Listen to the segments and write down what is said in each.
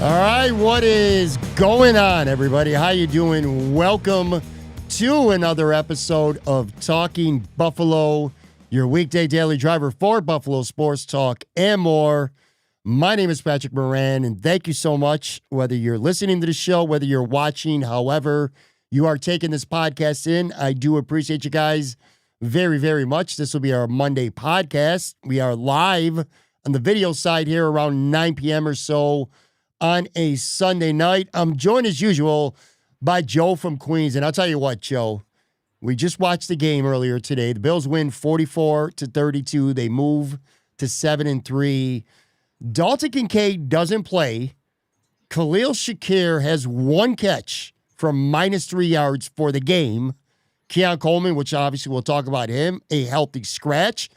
All right, what is going on, everybody? How you doing? Welcome to another episode of Talking Buffalo, your weekday daily driver for Buffalo sports talk and more. My name is Patrick Moran, and thank you so much, whether you're listening to the show, whether you're watching, however you are taking this podcast in. I do appreciate you guys very, very much. This will be our Monday podcast. We are live on the video side here around 9 p.m. or so on a Sunday night. I'm joined as usual by Joe from Queens. And I'll tell you what, Joe, we just watched the game earlier today. The Bills win 44-32. They move to 7-3. Dalton Kincaid doesn't play. Khalil Shakir has one catch from -3 yards for the game. Keon Coleman, which obviously we'll talk about him, a healthy scratch.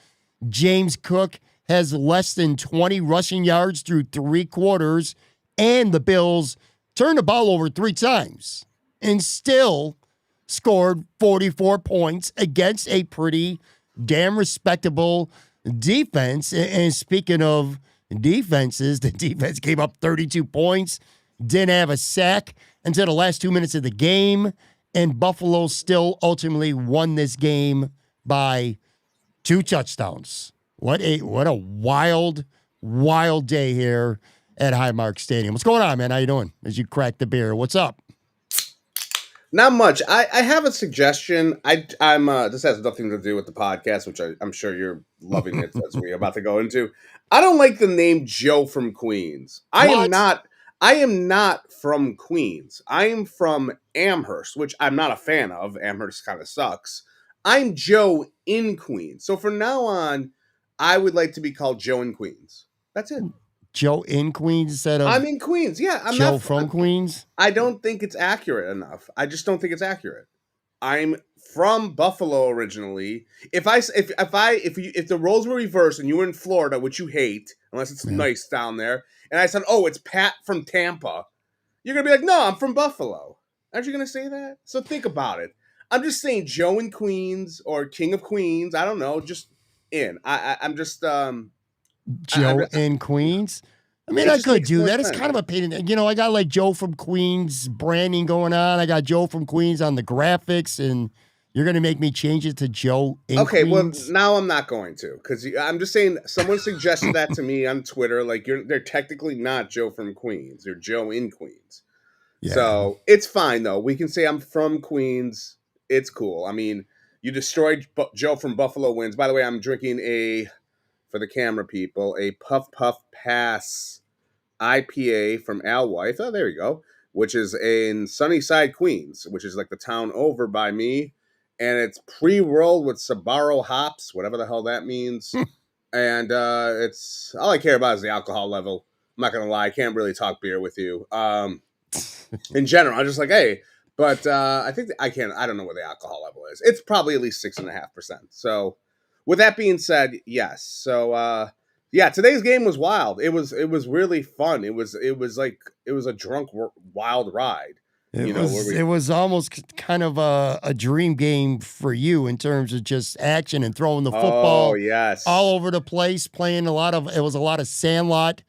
James Cook has less than 20 rushing yards through 3 quarters. And the Bills turned the ball over 3 times and still scored 44 points against a pretty damn respectable defense. And speaking of defenses, the defense gave up 32 points, didn't have a sack until the last 2 minutes of the game, and Buffalo still ultimately won this game by 2 touchdowns. What a wild, wild day here at Highmark Stadium. What's going on, man? How you doing? As you crack the beer, what's up? Not much. I have a suggestion. I'm this has nothing to do with the podcast, which I'm sure you're loving it as we're about to go into. I don't like the name Joe from Queens. I am not from Queens. I am from Amherst, which I'm not a fan of. Amherst kind of sucks. I'm Joe in Queens. So from now on, I would like to be called Joe in Queens. That's it. Joe in Queens instead of I'm in Queens. Yeah, I'm Joe not from Queens. I don't think it's accurate enough. I just don't think it's accurate. I'm from Buffalo originally. If the roles were reversed and you were in Florida, which you hate unless it's nice down there, and I said, "Oh, it's Pat from Tampa," you're gonna be like, "No, I'm from Buffalo." Aren't you gonna say that? So think about it. I'm just saying Joe in Queens or King of Queens. I don't know. Just in. I'm just Joe in Queens. I mean, I could do that. It's kind of a pain in the, I got like Joe from Queens branding going on. I got Joe from Queens on the graphics, and you're going to make me change it to Joe in Queens? Well, now I'm not going to, because I'm just saying someone suggested that to me on Twitter. Like, they're technically not Joe from Queens. They're Joe in Queens. Yeah. So it's fine, though. We can say I'm from Queens. It's cool. I mean, you destroyed Joe from Buffalo wins. By the way, I'm drinking for the camera people, a Puff Puff Pass IPA from Alewife. Oh, there you go. Which is in Sunnyside, Queens, which is like the town over by me. And it's pre-rolled with Sabaro hops, whatever the hell that means. And it's all I care about is the alcohol level. I'm not going to lie. I can't really talk beer with you. In general, I'm just like, hey. But I think I don't know what the alcohol level is. It's probably at least 6.5%. So with that being said, yes. So yeah, today's game was wild. It was really fun. It was a drunk wild ride. It was almost kind of a dream game for you in terms of just action and throwing the football all over the place, playing a lot of sandlot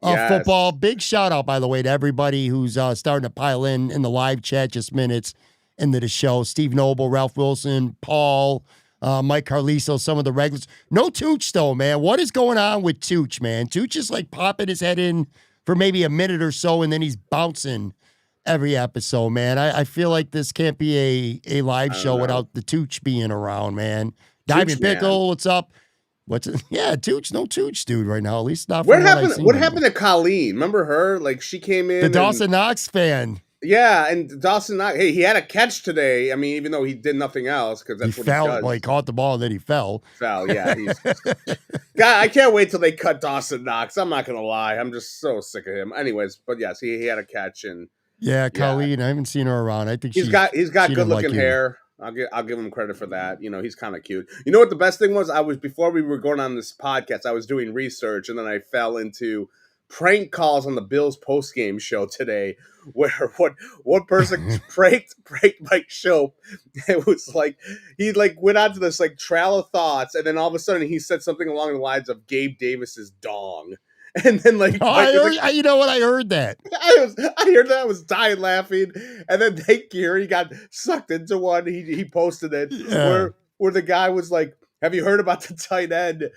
football. Big shout out, by the way, to everybody who's starting to pile in the live chat just minutes into the show. Steve Noble, Ralph Wilson, Paul, Mike Carliso, some of the regulars. No Tooch, though, man. What is going on with Tooch, man? Tooch is like popping his head in for maybe a minute or so, and then he's bouncing every episode, man. I feel like this can't be a live show without the Tooch being around, man. Diamond Pickle, what's up? Tooch, no Tooch, dude, right now. At least not. What happened to Colleen? Remember her? Like, she came in. The Dawson Knox fan. Yeah, and Dawson Knox. Hey, he had a catch today. I mean, even though he did nothing else, because that's what he does. Well, he caught the ball and then he fell. Yeah. God, I can't wait till they cut Dawson Knox. I'm not gonna lie. I'm just so sick of him. Anyways, but yes, he had a catch and. Yeah, Colleen. I haven't seen her around. I think he's got good looking hair. I'll give him credit for that. He's kind of cute. You know what the best thing was? Before we were going on this podcast, I was doing research and then I fell into prank calls on the Bills postgame show today, where one person pranked Mike Shope. It was like he went on to this trail of thoughts, and then all of a sudden he said something along the lines of Gabe Davis's dong. And then like, Oh, Mike is like, you know what? I heard that. I heard that, I was dying laughing. And then Hank Geary got sucked into one. He posted it Yeah. where the guy was like, "Have you heard about the tight end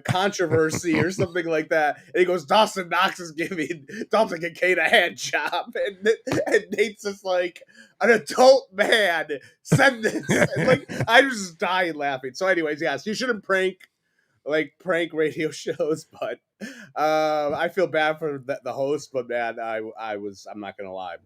controversy or something like that?" And he goes, "Dawson Knox is giving Dalton Kincaid a hand job," and Nate's just like, "An adult man said this," and like I was just dying laughing. So, anyways, yes, you shouldn't prank radio shows, but I feel bad for the host. But man, I'm not gonna lie,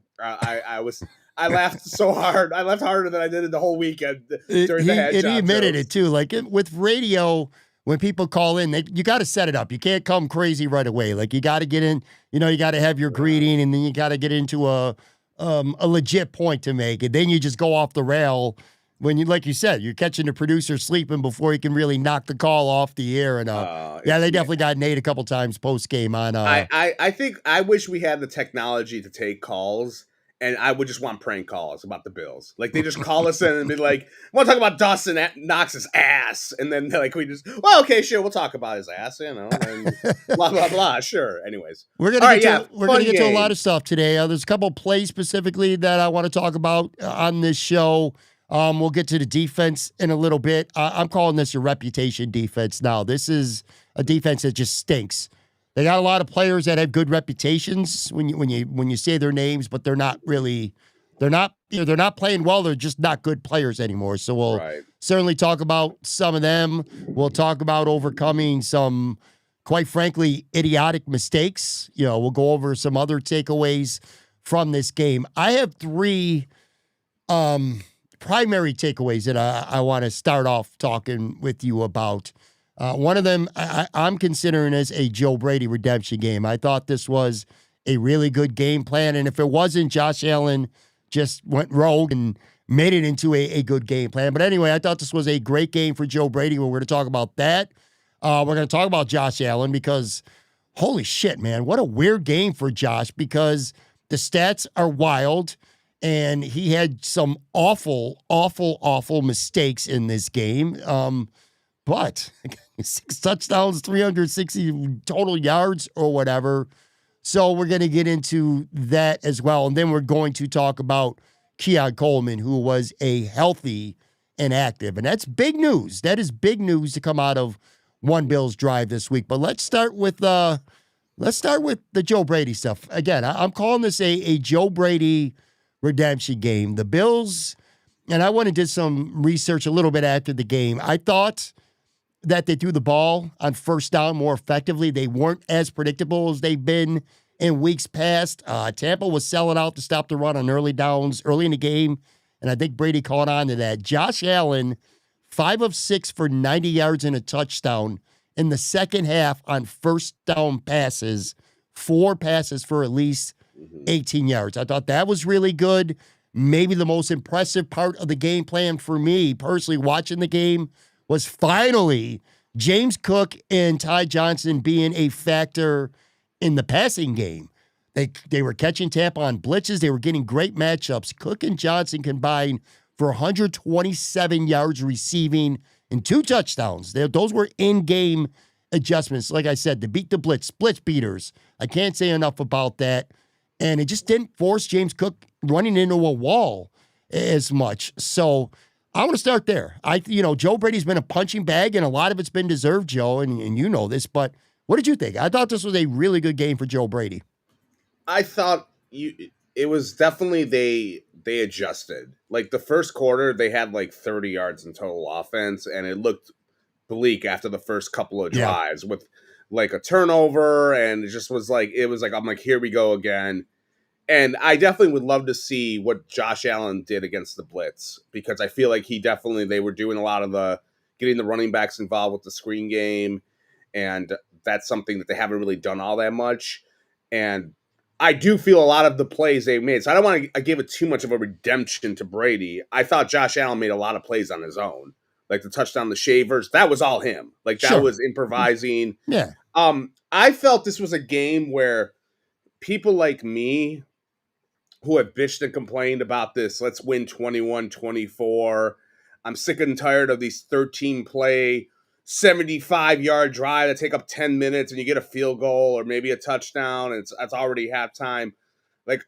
I laughed so hard. I laughed harder than I did in the whole weekend during the hand He job admitted shows. it too. Like with radio, when people call in, you got to set it up. You can't come crazy right away. Like you got to get in. You got to have your greeting, and then you got to get into a legit point to make, and then you just go off the rail. When like you said, you're catching the producer sleeping before you can really knock the call off the air. And yeah, they definitely got Nate a couple times post game on. I think I wish we had the technology to take calls, and I would just want prank calls about the Bills. Like they just call us in and be like, "I want to talk about Dawson Knox's ass," and then like we just, well, okay, sure, we'll talk about his ass, and blah blah blah. Sure. Anyways, We're all gonna right, get yeah, to we're fun gonna get to a lot game. of stuff today. There's a couple plays specifically that I want to talk about on this show. We'll get to the defense in a little bit. I'm calling this a reputation defense now. This is a defense that just stinks. They got a lot of players that have good reputations when you say their names, but they're not they're not playing well. They're just not good players anymore. So we'll Right. certainly talk about some of them. We'll talk about overcoming some, quite frankly, idiotic mistakes. We'll go over some other takeaways from this game. I have three primary takeaways that I want to start off talking with you about. One of them I'm considering as a Joe Brady redemption game. I thought this was a really good game plan, and if it wasn't, Josh Allen just went rogue and made it into a good game plan. But anyway, I thought this was a great game for Joe Brady. We're going to talk about that. We're going to talk about Josh Allen because, holy shit, man, what a weird game for Josh because the stats are wild. And he had some awful, awful, awful mistakes in this game. But 6 touchdowns, 360 total yards or whatever. So we're going to get into that as well. And then we're going to talk about Keon Coleman, who was a healthy and active. And that's big news. That is big news to come out of One Bills Drive this week. But let's start with the Joe Brady stuff. Again, I'm calling this a Joe Brady redemption game. The Bills, and I went and did some research a little bit after the game. I thought that they threw the ball on first down more effectively. They weren't as predictable as they've been in weeks past. Tampa was selling out to stop the run on early downs early in the game, and I think Brady caught on to that. Josh Allen, 5 of 6 for 90 yards and a touchdown in the second half on first down passes, 4 passes for at least 18 yards. I thought that was really good. Maybe the most impressive part of the game plan for me, personally, watching the game, was finally James Cook and Ty Johnson being a factor in the passing game. They were catching Tampa on blitzes. They were getting great matchups. Cook and Johnson combined for 127 yards receiving and 2 touchdowns. Those were in-game adjustments. Like I said, to beat the blitz beaters. I can't say enough about that. And it just didn't force James Cook running into a wall as much. So I want to start there. Joe Brady's been a punching bag, and a lot of it's been deserved, Joe, and you know this. But what did you think? I thought this was a really good game for Joe Brady. I thought it was definitely they adjusted. Like the first quarter, they had like 30 yards in total offense, and it looked bleak after the first couple of drives with like a turnover, and it was like I'm like, here we go again. And I definitely would love to see what Josh Allen did against the blitz, because I feel like they were doing a lot of getting the running backs involved with the screen game, and that's something that they haven't really done all that much. And I do feel a lot of the plays they made, so I don't want to give it too much of a redemption to Brady. I thought Josh Allen made a lot of plays on his own, like the touchdown to Shavers. That was all him. Like that was improvising. Yeah. I felt this was a game where people like me who have bitched and complained about this, let's win 21-24. I'm sick and tired of these 13 play 75-yard drive that take up 10 minutes and you get a field goal or maybe a touchdown and it's already halftime. Like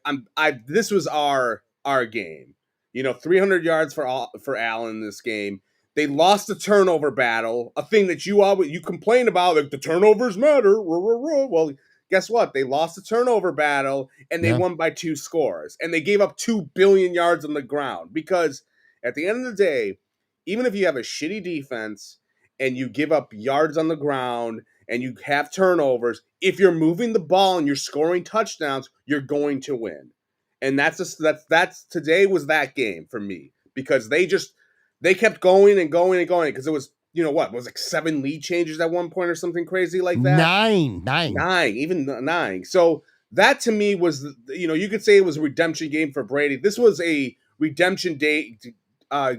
this was our game. 300 yards for Allen in this game. They lost the turnover battle, a thing that you complain about, like the turnovers matter. Well, guess what? They lost the turnover battle and they won by 2 scores. And they gave up 2 billion yards on the ground because at the end of the day, even if you have a shitty defense and you give up yards on the ground and you have turnovers, if you're moving the ball and you're scoring touchdowns, you're going to win. And that's today was that game for me because they kept going and going and going because it was, what was like 7 lead changes at one point or something crazy like that. 9. So that to me was, you could say it was a redemption game for Brady. This was a redemption day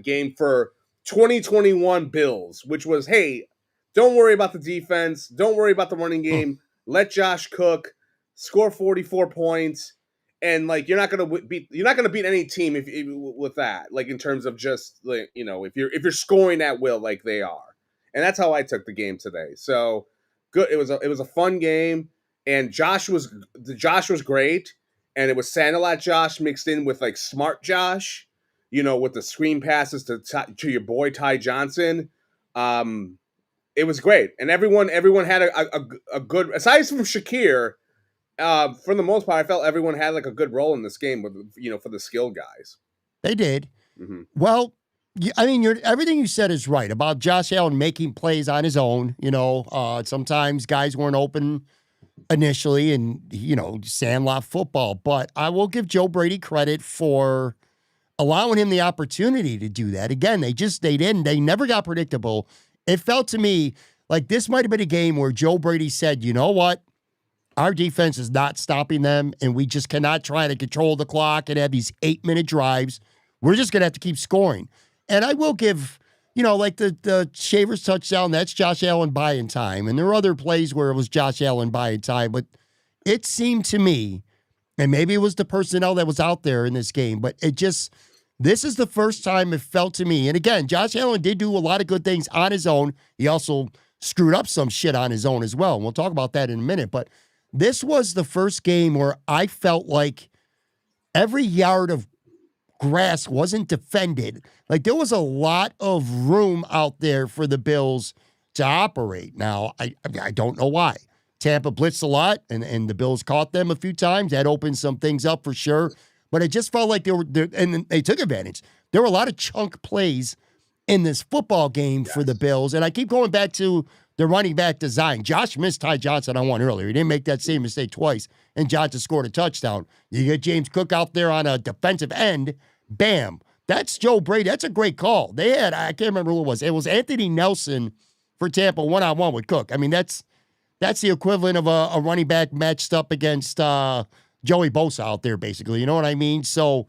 game for 2021 Bills, which was, hey, don't worry about the defense. Don't worry about the running game. Let Josh cook, score 44 points. And like you're not gonna beat any team if with that, like in terms of just like if you're scoring at will like they are, and that's how I took the game today. So good, it was a fun game, and Josh was great, and it was Sandalot Josh mixed in with like smart Josh, with the screen passes to your boy Ty Johnson. It was great, and everyone had a good, aside from Shakir. For the most part, I felt everyone had like a good role in this game with, for the skill guys. They did. Mm-hmm. Well, I mean, everything you said is right about Josh Allen making plays on his own. Sometimes guys weren't open initially and, sandlot football. But I will give Joe Brady credit for allowing him the opportunity to do that. Again, they never got predictable. It felt to me like this might have been a game where Joe Brady said, you know what? Our defense is not stopping them, and we just cannot try to control the clock and have these 8-minute drives. We're just going to have to keep scoring. And I will give, like the Shavers touchdown, that's Josh Allen buying time. And there are other plays where it was Josh Allen buying time. But it seemed to me, and maybe it was the personnel that was out there in this game, but this is the first time it felt to me. And again, Josh Allen did do a lot of good things on his own. He also screwed up some shit on his own as well. And we'll talk about that in a minute. But this was the first game where I felt like every yard of grass wasn't defended. Like there was a lot of room out there for the Bills to operate. Now, I don't know why. Tampa blitzed a lot, and the Bills caught them a few times. That opened some things up for sure. But it just felt like they were there, and they took advantage. There were a lot of chunk plays in this football game for the Bills. And I keep going back to the running back design. Josh missed Ty Johnson on one earlier. He didn't make that same mistake twice, and Johnson scored a touchdown. You get James Cook out there on a defensive end, bam. That's Joe Brady. That's a great call. They had, I can't remember who it was. It was Anthony Nelson for Tampa one-on-one with Cook. I mean, that's the equivalent of a running back matched up against Joey Bosa out there, basically. You know what I mean? So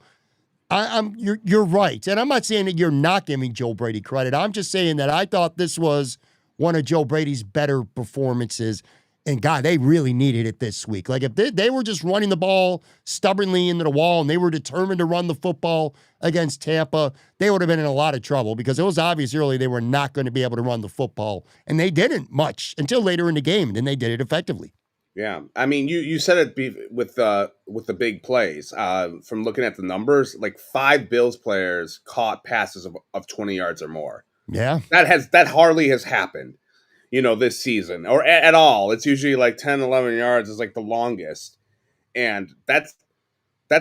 you're right. And I'm not saying that you're not giving Joe Brady credit. I'm just saying that I thought this was one of Joe Brady's better performances. And, God, they really needed it this week. Like, if they were just running the ball stubbornly into the wall and they were determined to run the football against Tampa, they would have been in a lot of trouble because it was obvious early they were not going to be able to run the football. And they didn't much until later in the game, and then they did it effectively. Yeah. I mean, you said it with the big plays. From looking at the numbers, like 5 Bills players caught passes of 20 yards or more. Yeah. That hardly has happened, this season or at all. It's usually like 10, 11 yards is like the longest. And that's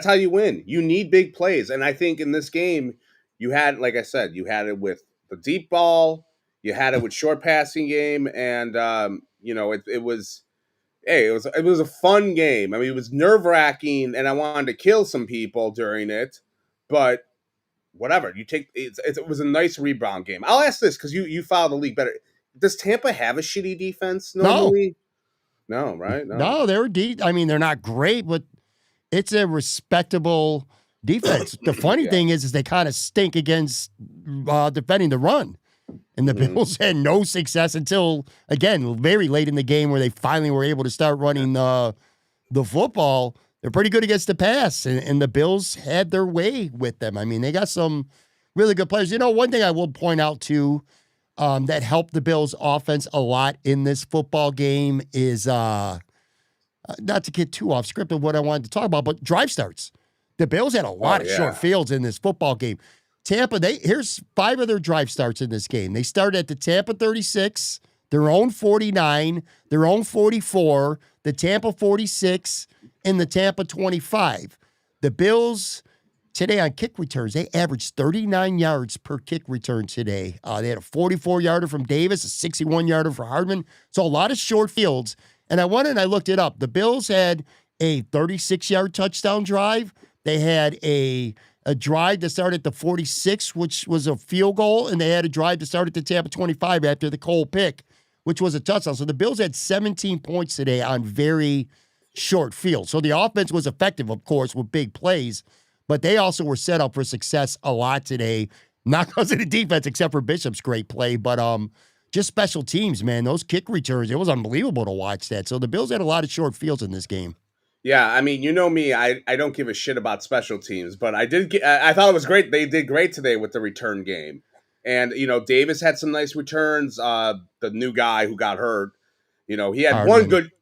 how you win. You need big plays. And I think in this game, you had, like I said, you had it with the deep ball, you had it with short passing game. And, it was a fun game. I mean, it was nerve wracking and I wanted to kill some people during it, but whatever it was a nice rebound game. I'll ask this because you follow the league better. Does Tampa have a shitty defense normally? No, right? No, they're deep. I mean, they're not great, but it's a respectable defense. The funny thing is they kind of stink against defending the run. And the Bills had no success until, again, very late in the game where they finally were able to start running the football. They're pretty good against the pass, and the Bills had their way with them. I mean, they got some really good players. One thing I will point out, too, that helped the Bills' offense a lot in this football game is, not to get too off script of what I wanted to talk about, but drive starts. The Bills had a lot of short fields in this football game. Tampa, here's 5 of their drive starts in this game. They started at the Tampa 36, their own 49, their own 44, the Tampa 46, and the Tampa 25. The Bills today on kick returns, they averaged 39 yards per kick return today. They had a 44-yarder from Davis, a 61-yarder for Hardman. So a lot of short fields. And I went and I looked it up. The Bills had a 36-yard touchdown drive. They had a drive to start at the 46, which was a field goal, and they had a drive to start at the Tampa 25 after the Cole pick, which was a touchdown. So the Bills had 17 points today on very short field. So the offense was effective, of course, with big plays, but they also were set up for success a lot today, not because of the defense, except for Bishop's great play, but just special teams, man. Those kick returns, it was unbelievable to watch that. So the Bills had a lot of short fields in this game. Yeah, I mean, you know me, I don't give a shit about special teams, but I thought it was great. They did great today with the return game. And, Davis had some nice returns. The new guy who got hurt, he had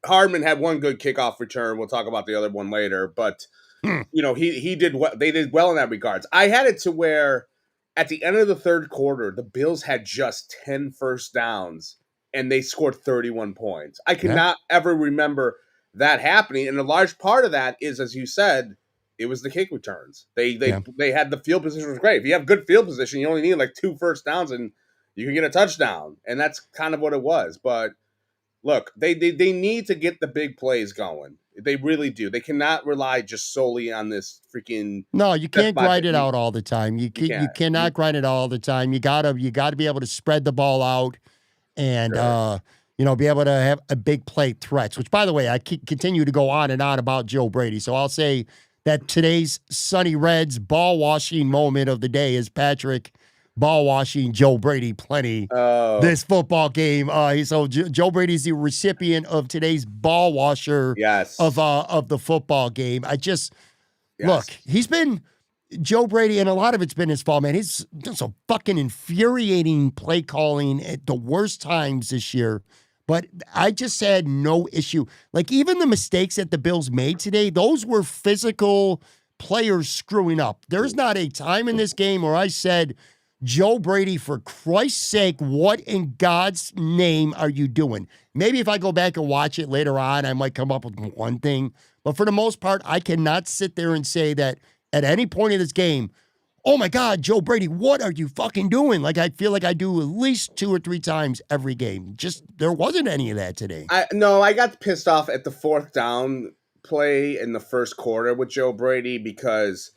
Hardman had one good kickoff return. We'll talk about the other one later, but he did well. They did well in that regards. I had it to where at the end of the third quarter, the Bills had just 10 first downs and they scored 31 points. I cannot ever remember that happening, and a large part of that is, as you said, it was the kick returns. They had the field position was great. If you have good field position, you only need like 2 first downs and you can get a touchdown, and that's kind of what it was. But look, they need to get the big plays going. They really do. They cannot rely just solely on this freaking. No, you can't grind it out all the time. You cannot grind it all the time. You gotta be able to spread the ball out, and be able to have a big play threats, which, by the way, I continue to go on and on about Joe Brady. So I'll say that today's Sunny Reds ball washing moment of the day is Patrick ball washing Joe Brady plenty this football game. So Joe Brady's the recipient of today's ball washer of the football game. Look, he's been Joe Brady, and a lot of it's been his fault, man. He's done some fucking infuriating play calling at the worst times this year. But I just had no issue. Like, even the mistakes that the Bills made today, those were physical players screwing up. There's not a time in this game where I said, Joe Brady, for Christ's sake, what in God's name are you doing? Maybe if I go back and watch it later on, I might come up with one thing. But for the most part, I cannot sit there and say that at any point in this game, oh my God, Joe Brady, what are you fucking doing? Like, I feel like I do at least 2 or 3 times every game. Just, there wasn't any of that today. I got pissed off at the 4th down play in the first quarter with Joe Brady because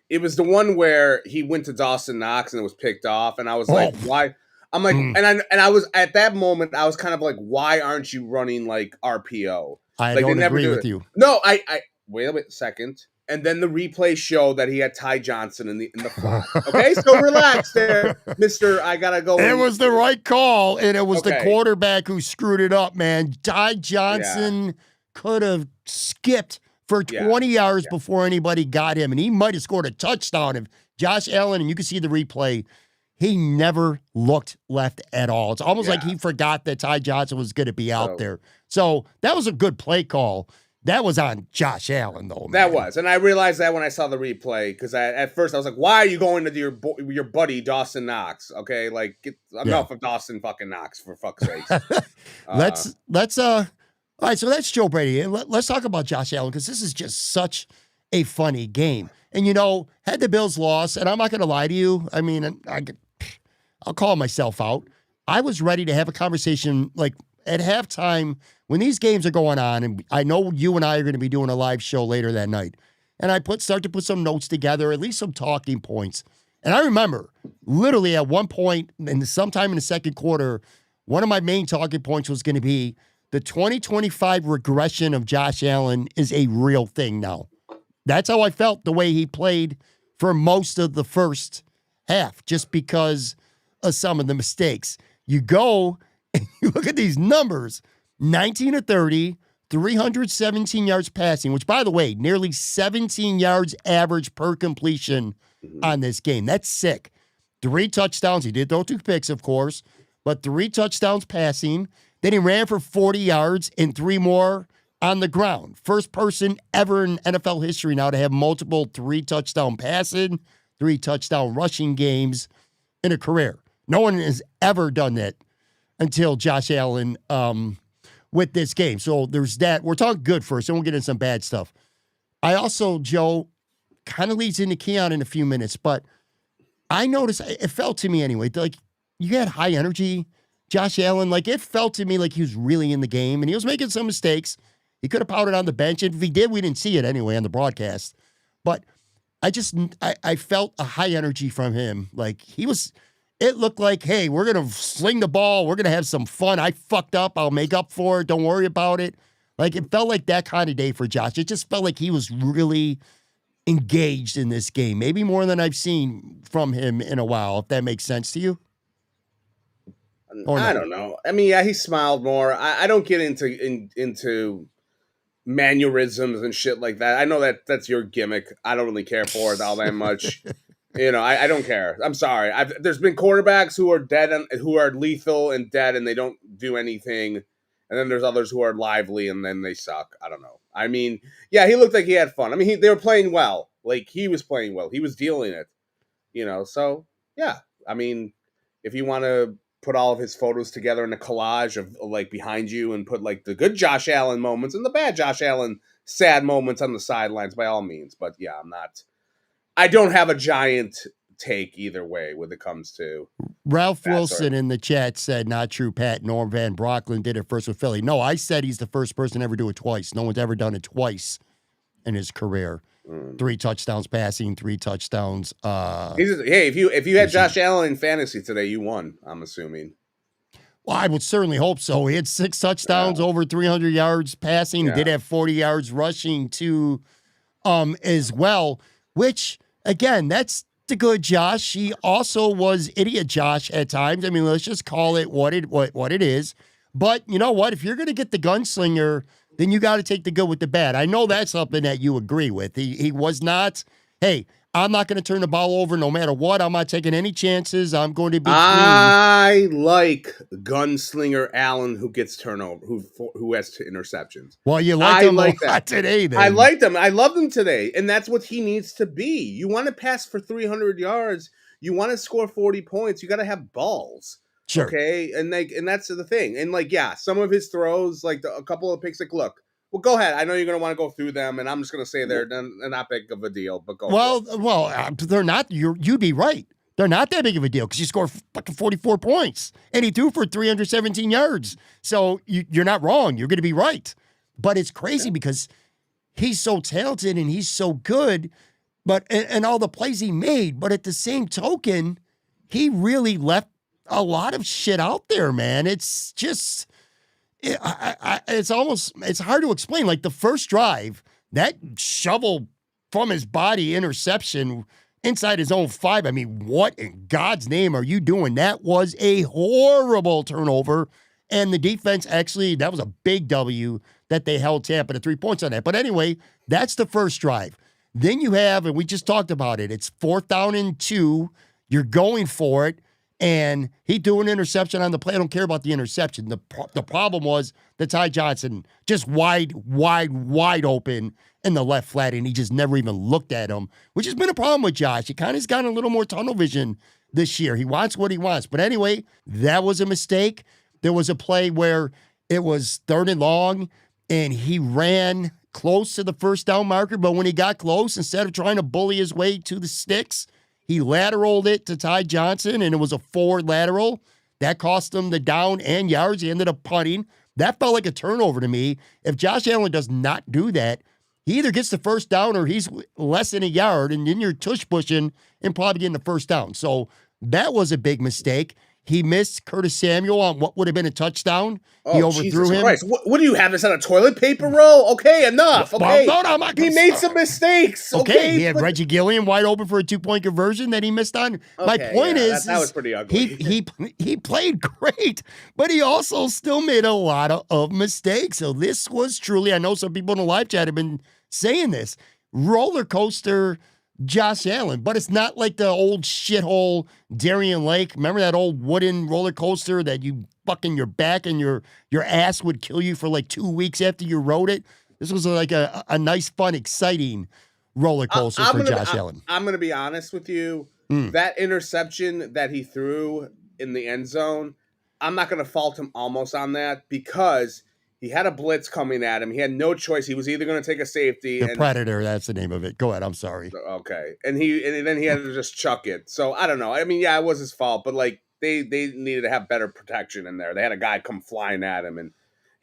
it was the one where he went to Dawson Knox and it was picked off. And I was like, why? I'm like, and I was at that moment, I was kind of like, why aren't you running like RPO? I like, don't agree with you. No, I wait a second. And then the replay showed that he had Ty Johnson in the flat. Okay, so relax there, Mister. I gotta go. It was the right call, and it was the quarterback who screwed it up, man. Ty Johnson could have skipped for 20 yards before anybody got him, and he might have scored a touchdown if Josh Allen. And you can see the replay. He never looked left at all. It's almost like he forgot that Ty Johnson was going to be out there. So that was a good play call. That was on Josh Allen, though, man. That was. And I realized that when I saw the replay, because at first I was like, why are you going to your buddy Dawson Knox? Okay, like, get enough of Dawson fucking Knox, for fuck's sake. All right, so that's Joe Brady. And let's talk about Josh Allen, because this is just such a funny game. And, had the Bills lost, and I'm not going to lie to you, I mean, I'll call myself out. I was ready to have a conversation, like, at halftime, when these games are going on, and I know you and I are going to be doing a live show later that night, and I start to put some notes together, at least some talking points. And I remember, literally at one point, and sometime in the second quarter, one of my main talking points was going to be the 2025 regression of Josh Allen is a real thing now. That's how I felt the way he played for most of the first half, just because of some of the mistakes. You go and you look at these numbers, 19 of 30, 317 yards passing, which, by the way, nearly 17 yards average per completion on this game. That's sick. 3 touchdowns. He did throw 2 picks, of course, but 3 touchdowns passing. Then he ran for 40 yards and 3 more on the ground. First person ever in NFL history now to have multiple 3-touchdown passing, 3-touchdown rushing games in a career. No one has ever done that until Josh Allen with this game. So there's that. We're talking good first, and we'll get into some bad stuff. I also, Joe, kind of leads into Keon in a few minutes, but I noticed, it felt to me anyway, like you had high energy. Josh Allen, like it felt to me like he was really in the game, and he was making some mistakes. He could have pouted on the bench. And if he did, we didn't see it anyway on the broadcast. But I felt a high energy from him. Like it looked like, hey, we're going to sling the ball. We're going to have some fun. I fucked up. I'll make up for it. Don't worry about it. Like it felt like that kind of day for Josh. It just felt like he was really engaged in this game. Maybe more than I've seen from him in a while, if that makes sense to you. I don't know. I mean, yeah, he smiled more. I don't get into mannerisms and shit like that. I know that's your gimmick. I don't really care for it all that much. I don't care. I'm sorry. There's been quarterbacks who are dead and who are lethal and dead, and they don't do anything. And then there's others who are lively and then they suck. I don't know. I mean, yeah, he looked like he had fun. I mean, they were playing well. Like he was playing well. He was dealing it. So yeah. I mean, if you want to put all of his photos together in a collage of like behind you and put like the good Josh Allen moments and the bad Josh Allen sad moments on the sidelines, by all means. But yeah, I don't have a giant take either way when it comes to Ralph Wilson in the chat said, not true, Pat. Norm Van Brocklin did it first with Philly. No, I said he's the first person to ever do it twice. No one's ever done it twice in his career. 3 touchdowns passing, 3 touchdowns. Hey, if you had Josh Allen in fantasy today, you won, I'm assuming. Well, I would certainly hope so. He had 6 touchdowns, over 300 yards passing. He did have 40 yards rushing too, as well, which, again, that's the good Josh. He also was idiot Josh at times. I mean, let's just call it what it is. But you know what? If you're going to get the gunslinger, then you got to take the good with the bad. I know that's something that you agree with. He was not, hey, I'm not going to turn the ball over no matter what. I'm not taking any chances. I'm going to be clean. I like gunslinger Allen who gets turnover, who has interceptions. Well, you liked him a lot today, then. I liked him. I loved him today, and that's what he needs to be. You want to pass for 300 yards. You want to score 40 points. You got to have balls. Sure. Okay, and that's the thing. And some of his throws, like a couple of picks, like, look, well, go ahead. I know you're going to want to go through them, and I'm just going to say they're not big of a deal, but go. Well, they're not. You'd be right. They're not that big of a deal because he scored fucking 44 points, and he threw for 317 yards. So you're not wrong. You're going to be right. But it's crazy because he's so talented and he's so good, and all the plays he made. But at the same token, he really left a lot of shit out there, man. It's just, it's hard to explain. Like the first drive, that shovel from his body interception inside his own 5. I mean, what in God's name are you doing? That was a horrible turnover. And the defense actually, that was a big W that they held Tampa to 3 points on that. But anyway, that's the first drive. Then you have, and we just talked about it, it's 4th down and 2. You're going for it. And he threw an interception on the play. I don't care about the interception. The problem was that Ty Johnson just wide open in the left flat, and he just never even looked at him, which has been a problem with Josh. He kind of has gotten a little more tunnel vision this year. He wants what he wants. But anyway, that was a mistake. There was a play where it was 3rd and long, and he ran close to the first down marker, but when he got close, instead of trying to bully his way to the sticks, he lateraled it to Ty Johnson, and it was a forward lateral. That cost him the down and yards. He ended up punting. That felt like a turnover to me. If Josh Allen does not do that, he either gets the first down or he's less than a yard, and then you're tush-pushing and probably getting the first down. So that was a big mistake. He missed Curtis Samuel on what would have been a touchdown. He overthrew Jesus him. Christ. What do you have this on a toilet paper roll? Okay, enough. Okay. Well, no, he made some mistakes. Okay. He had Reggie Gilliam wide open for a 2-point conversion that he missed on. Okay, my point is that was pretty ugly. He played great, but he also still made a lot of mistakes. So this was truly, I know some people in the live chat have been saying this, roller coaster Josh Allen, but it's not like the old shithole Darien Lake. Remember that old wooden roller coaster that you fucking your back and your ass would kill you for like 2 weeks after you rode it? This was like a nice, fun, exciting roller coaster for Josh Allen. I'm gonna be honest with you. That interception that he threw in the end zone, I'm not gonna fault him almost on that because he had a blitz coming at him. He had no choice. He was either going to take a safety. The Predator, that's the name of it. Go ahead. I'm sorry. Okay. And then he had to just chuck it. So I don't know. I mean, yeah, it was his fault, but like they needed to have better protection in there. They had a guy come flying at him and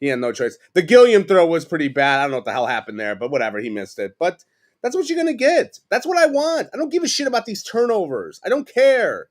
he had no choice. The Gilliam throw was pretty bad. I don't know what the hell happened there, but whatever. He missed it. But that's what you're going to get. That's what I want. I don't give a shit about these turnovers. I don't care.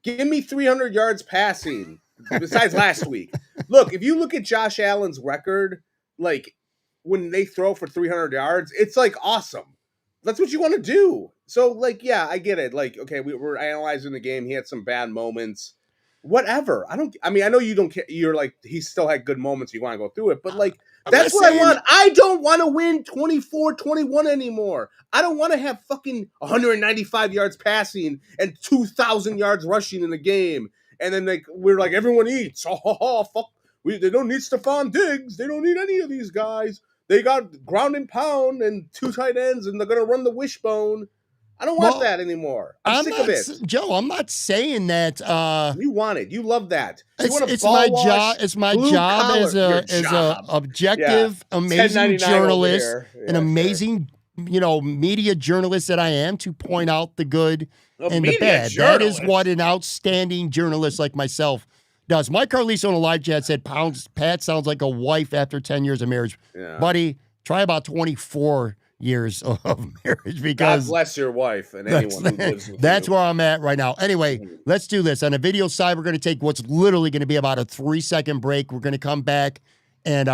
Give me 300 yards passing. Besides last week. Look, if you look at Josh Allen's record, like when they throw for 300 yards, it's like awesome. That's what you want to do. So, like, yeah, I get it. Like, okay, we're analyzing the game. He had some bad moments. Whatever. I know you don't care. You're like, he still had good moments. You want to go through it. But, like, that's what I want. I don't want to win 24-21 anymore. I don't want to have fucking 195 yards passing and 2,000 yards rushing in the game. And then we're like, everyone eats. Oh, fuck. They don't need Stephon Diggs. They don't need any of these guys. They got ground and pound and 2 tight ends, and they're going to run the wishbone. I don't want that anymore. I'm sick of it. Joe, I'm not saying that. You want it. You love that. It's my job. It's my job as a objective, amazing journalist, an amazing, media journalist that I am to point out the good and the bad. That is what an outstanding journalist like myself does. Mike Carliso in a live chat said, Pat sounds like a wife after 10 years of marriage. Yeah. Buddy, try about 24 years of marriage because... God bless your wife and anyone who lives with That's where I'm at right now. Anyway, let's do this. On a video side, we're going to take what's literally going to be about a 3-second break. We're going to come back and...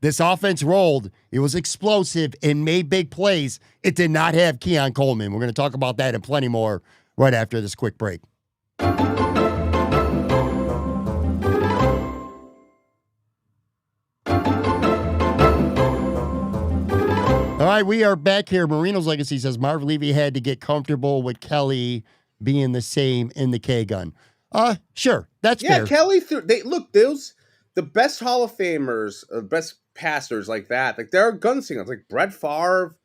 this offense rolled. It was explosive and made big plays. It did not have Keon Coleman. We're going to talk about that and plenty more right after this quick break. All right, we are back here. Marino's Legacy says Marv Levy had to get comfortable with Kelly being the same in the K-gun. Sure, that's fair. Yeah, Kelly, those the best Hall of Famers, best passers like that, like there are gunslingers like Brett Favre,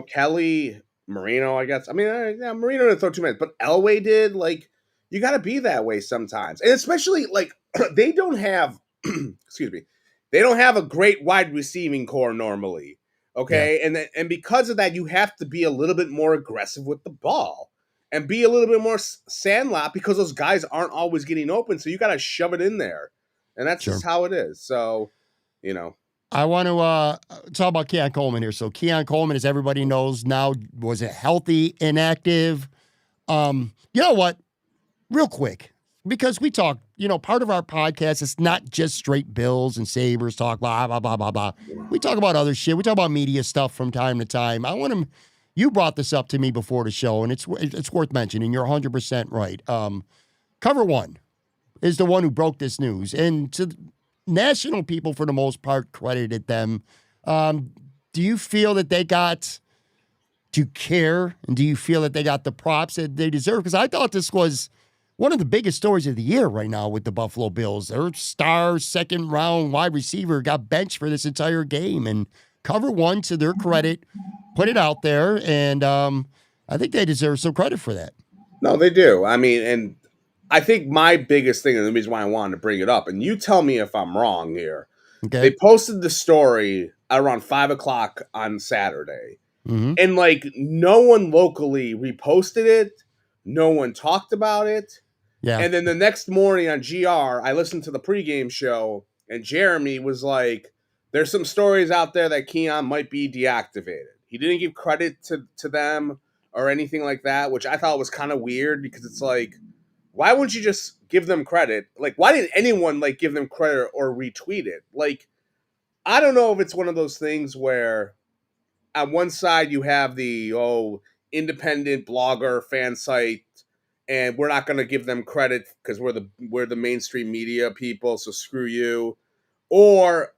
Kelly, Marino, I guess. I mean, Marino didn't throw 2 minutes, but Elway did. Like, you got to be that way sometimes. And especially, like, they don't have, they don't have a great wide receiving core normally, okay? Yeah. And because of that, you have to be a little bit more aggressive with the ball and be a little bit more sandlot because those guys aren't always getting open, so you got to shove it in there. And that's just how it is. So, I want to talk about Keon Coleman here. So Keon Coleman, as everybody knows now, was a healthy, inactive. You know what? Real quick, because we talk, part of our podcast is not just straight Bills and Sabres talk, blah, blah, blah, blah, blah. We talk about other shit. We talk about media stuff from time to time. You brought this up to me before the show, and it's worth mentioning. You're 100% right. Cover One is the one who broke this news. And to national people, for the most part, credited them. Do you feel that they got to care? And do you feel that they got the props that they deserve? Because I thought this was one of the biggest stories of the year right now with the Buffalo Bills. Their star second-round wide receiver got benched for this entire game. And Cover One, to their credit, put it out there. And I think they deserve some credit for that. No, they do. I mean, and I think my biggest thing, and the reason why I wanted to bring it up, and you tell me if I'm wrong here. Okay. They posted the story around 5:00 on Saturday. Mm-hmm. And like no one locally reposted it. No one talked about it. Yeah. And then the next morning on GR, I listened to the pregame show, and Jeremy was like, there's some stories out there that Keon might be deactivated. He didn't give credit to them or anything like that, which I thought was kind of weird because it's like, why wouldn't you just give them credit? Like, why didn't anyone give them credit or retweet it? Like, I don't know if it's one of those things where on one side you have the independent blogger fan site, and we're not going to give them credit because we're the mainstream media people, so screw you. Or,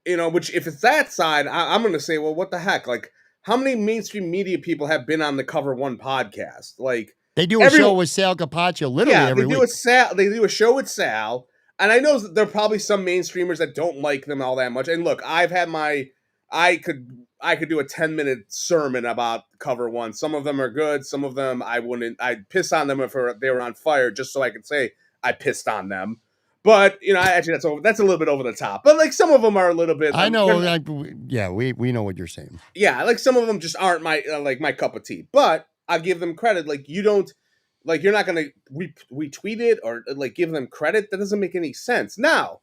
which if it's that side, I'm going to say, well, what the heck? Like, how many mainstream media people have been on the Cover One podcast? Like They do a show with Sal Capaccio literally every week. They do a show with Sal, and I know that there are probably some mainstreamers that don't like them all that much. And look, I've had I could do a 10-minute sermon about Cover One. Some of them are good. Some of them I wouldn't. I'd piss on them if they were on fire, just so I could say I pissed on them. But actually, that's a little bit over the top. But like some of them are a little bit. I know. We know what you're saying. Yeah, like some of them just aren't my cup of tea. But I give them credit. Like you don't, like you're not gonna retweet it or like give them credit. That doesn't make any sense. Now,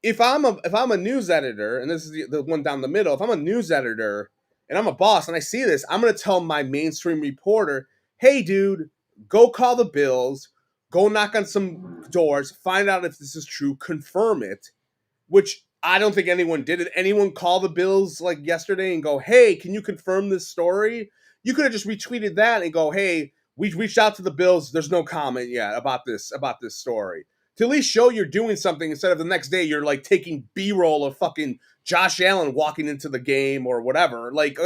if I'm a news editor, and this is the one down the middle, if I'm a news editor and I'm a boss and I see this, I'm gonna tell my mainstream reporter, hey dude, go call the Bills, go knock on some doors, find out if this is true, confirm it, which I don't think anyone did. Did anyone call the Bills like yesterday and go, hey, can you confirm this story? You could have just retweeted that and go, hey, we reached out to the Bills. There's no comment yet about this story. To at least show you're doing something instead of the next day you're like taking B-roll of fucking Josh Allen walking into the game or whatever. Like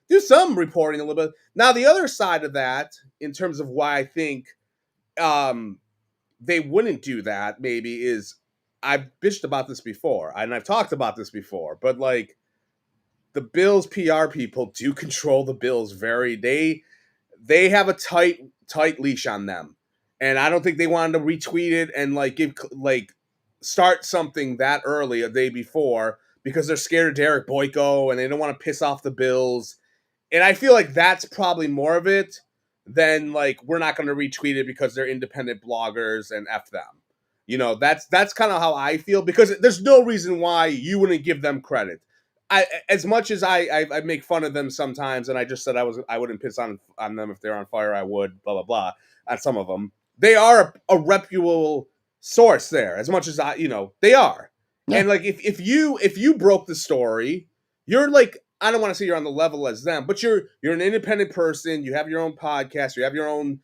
do some reporting a little bit. Now the other side of that, in terms of why I think they wouldn't do that, maybe, is I've bitched about this before and I've talked about this before, but like the Bills PR people do control the Bills they have a tight leash on them. And I don't think they wanted to retweet it and start something that early a day before because they're scared of Derek Boyko and they don't want to piss off the Bills. And I feel like that's probably more of it than like we're not going to retweet it because they're independent bloggers and F them. That's kind of how I feel, because there's no reason why you wouldn't give them credit. As much as I make fun of them sometimes, and I just said I wouldn't piss on them if they're on fire, I would, blah, blah, blah, on some of them. They are a reputable source there, as much as they are. Yeah. And like if you broke the story, you're like, I don't want to say you're on the level as them, but you're an independent person. You have your own podcast. You have your own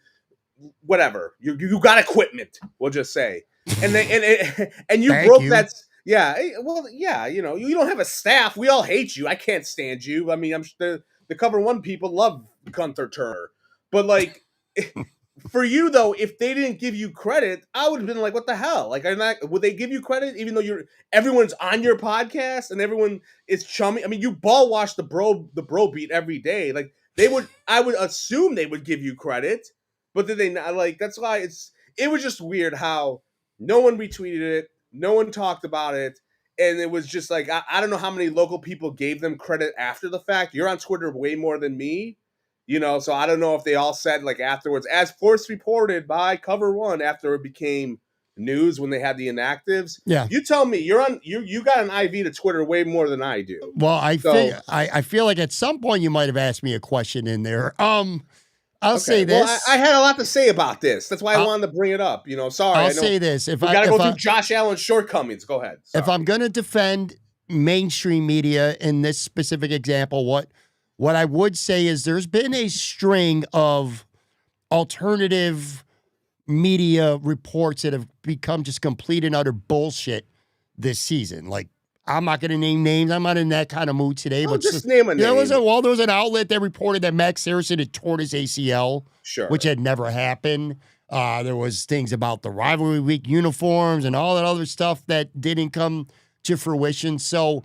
whatever. You got equipment. We'll just say, and you broke that. Yeah, well, yeah. You don't have a staff. We all hate you. I can't stand you. I mean, the Cover One people love Gunther Turner, but like. For you though, if they didn't give you credit, I would have been like, "What the hell?" Like, would they give you credit even though everyone's on your podcast and everyone is chummy? I mean, you ball wash the bro beat every day. Like I would assume they would give you credit, but did they not? Like, that's why it was just weird how no one retweeted it, no one talked about it, and it was just like I don't know how many local people gave them credit after the fact. You're on Twitter way more than me. So I don't know if they all said like afterwards, as first reported by Cover One after it became news when they had the inactives. Yeah. You tell me you got an IV to Twitter way more than I do. Well, I feel like at some point you might have asked me a question in there. I'll say this. Well, I had a lot to say about this. That's why I wanted to bring it up. Sorry. I'll say this. If we got to go through Josh Allen's shortcomings, go ahead. Sorry. If I'm going to defend mainstream media in this specific example, what I would say is there's been a string of alternative media reports that have become just complete and utter bullshit this season. Like, I'm not going to name names. I'm not in that kind of mood today. But just name a name. There was an outlet that reported that Max Harrison had torn his ACL, which had never happened. There was things about the rivalry week uniforms and all that other stuff that didn't come to fruition. So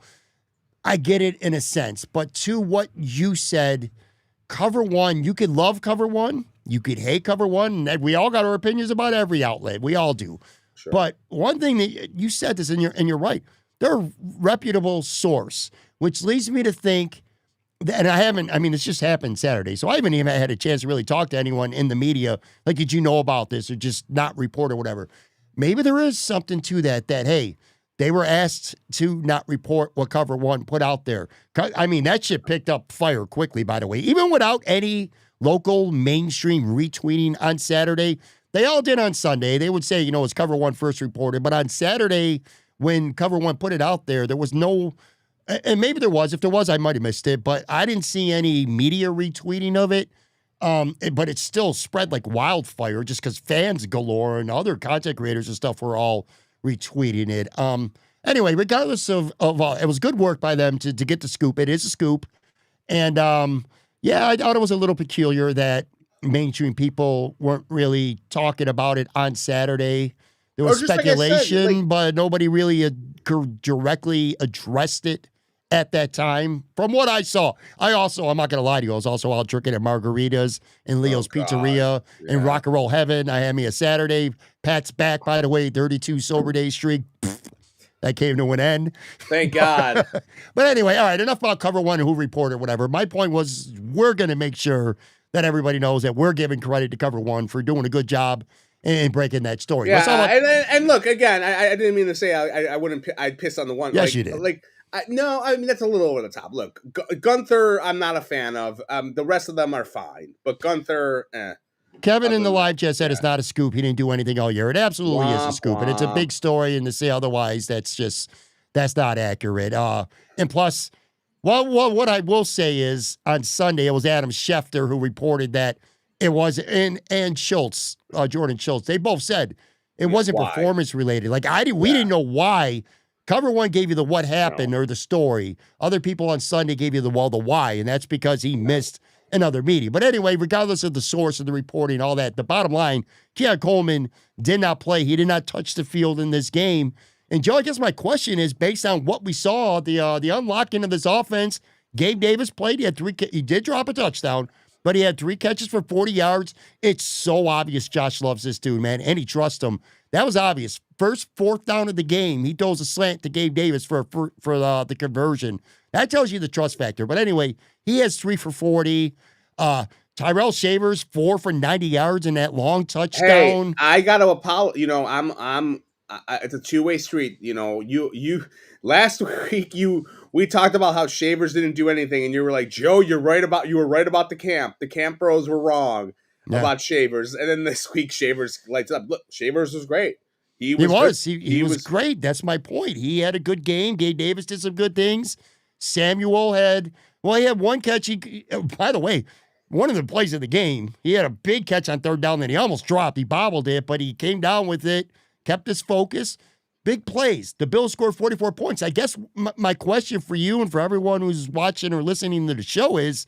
I get it in a sense, but to what you said, Cover One, you could love Cover One, you could hate Cover One, and we all got our opinions about every outlet. We all do. Sure. But one thing that you said this, and you're right, they're a reputable source, which leads me to think that, and it's just happened Saturday, so I haven't even had a chance to really talk to anyone in the media, like, did you know about this, or just not report or whatever. Maybe there is something to that, hey, they were asked to not report what Cover One put out there. I mean, that shit picked up fire quickly, by the way. Even without any local mainstream retweeting on Saturday, they all did on Sunday. They would say, it's Cover One first reported. But on Saturday, when Cover One put it out there, there was no, and maybe there was. If there was, I might have missed it. But I didn't see any media retweeting of it. But it still spread like wildfire just because fans galore and other content creators and stuff were all retweeting it. Anyway, regardless of it was good work by them to get the scoop. It is a scoop. And yeah, I thought it was a little peculiar that mainstream people weren't really talking about it on Saturday. There Or was just like I said, speculation, but nobody really directly addressed it at that time. From what I saw, I'm not going to lie to you, I was also out drinking at Margaritas in oh Leo's God, Pizzeria in yeah. Rock and Roll Heaven. I had me a Saturday. Pat's back, by the way, 32 sober day streak. That came to an end. Thank God. But anyway, all right, enough about cover one and who reported, whatever. My point was we're going to make sure that everybody knows that we're giving credit to cover one for doing a good job in breaking that story. Yeah, Let's talk about, and look again. I didn't mean to say I wouldn't. I'd piss on the one. yes, you did. No, I mean that's a little over the top. Look, Gunther, I'm not a fan of. The rest of them are fine, but Gunther, Kevin other in the than live that, chat said yeah. it's not a scoop. He didn't do anything all year. It absolutely is a Womp scoop, and it's a womp. big story. And to say otherwise, that's not accurate. And plus, what I will say is on Sunday, it was Adam Schefter who reported that it was, and Schultz, Jordan Schultz. They both said it wasn't Why? performance related. Like we didn't know why. Cover one gave you the what happened or the story. Other people on Sunday gave you the why, and that's because he missed another meeting. But anyway, regardless of the source of the reporting, all that, the bottom line, Keon Coleman did not play. He did not touch the field in this game. And Joe, I guess my question is, based on what we saw, the unlocking of this offense, Gabe Davis played. He did drop a touchdown, but he had 3 catches for 40 yards. It's so obvious Josh loves this dude, man, and he trusts him. That was obvious. First 4th down of the game, he throws a slant to Gabe Davis for the conversion. That tells you the trust factor. But anyway, he has 3 for 40. Tyrell Shavers 4 for 90 yards in that long touchdown. Hey, I got to apologize. It's a two-way street. You last week we talked about how Shavers didn't do anything, and you were like, Joe, you were right about the camp. The camp bros were wrong about Shavers, and then this week Shavers lights up. Look, Shavers was great. He was great. That's my point. He had a good game. Gabe Davis did some good things. Samuel he had one catch. By the way, one of the plays of the game, he had a big catch on 3rd down that he almost dropped. He bobbled it, but he came down with it, kept his focus. Big plays. The Bills scored 44 points. I guess my question for you and for everyone who's watching or listening to the show is,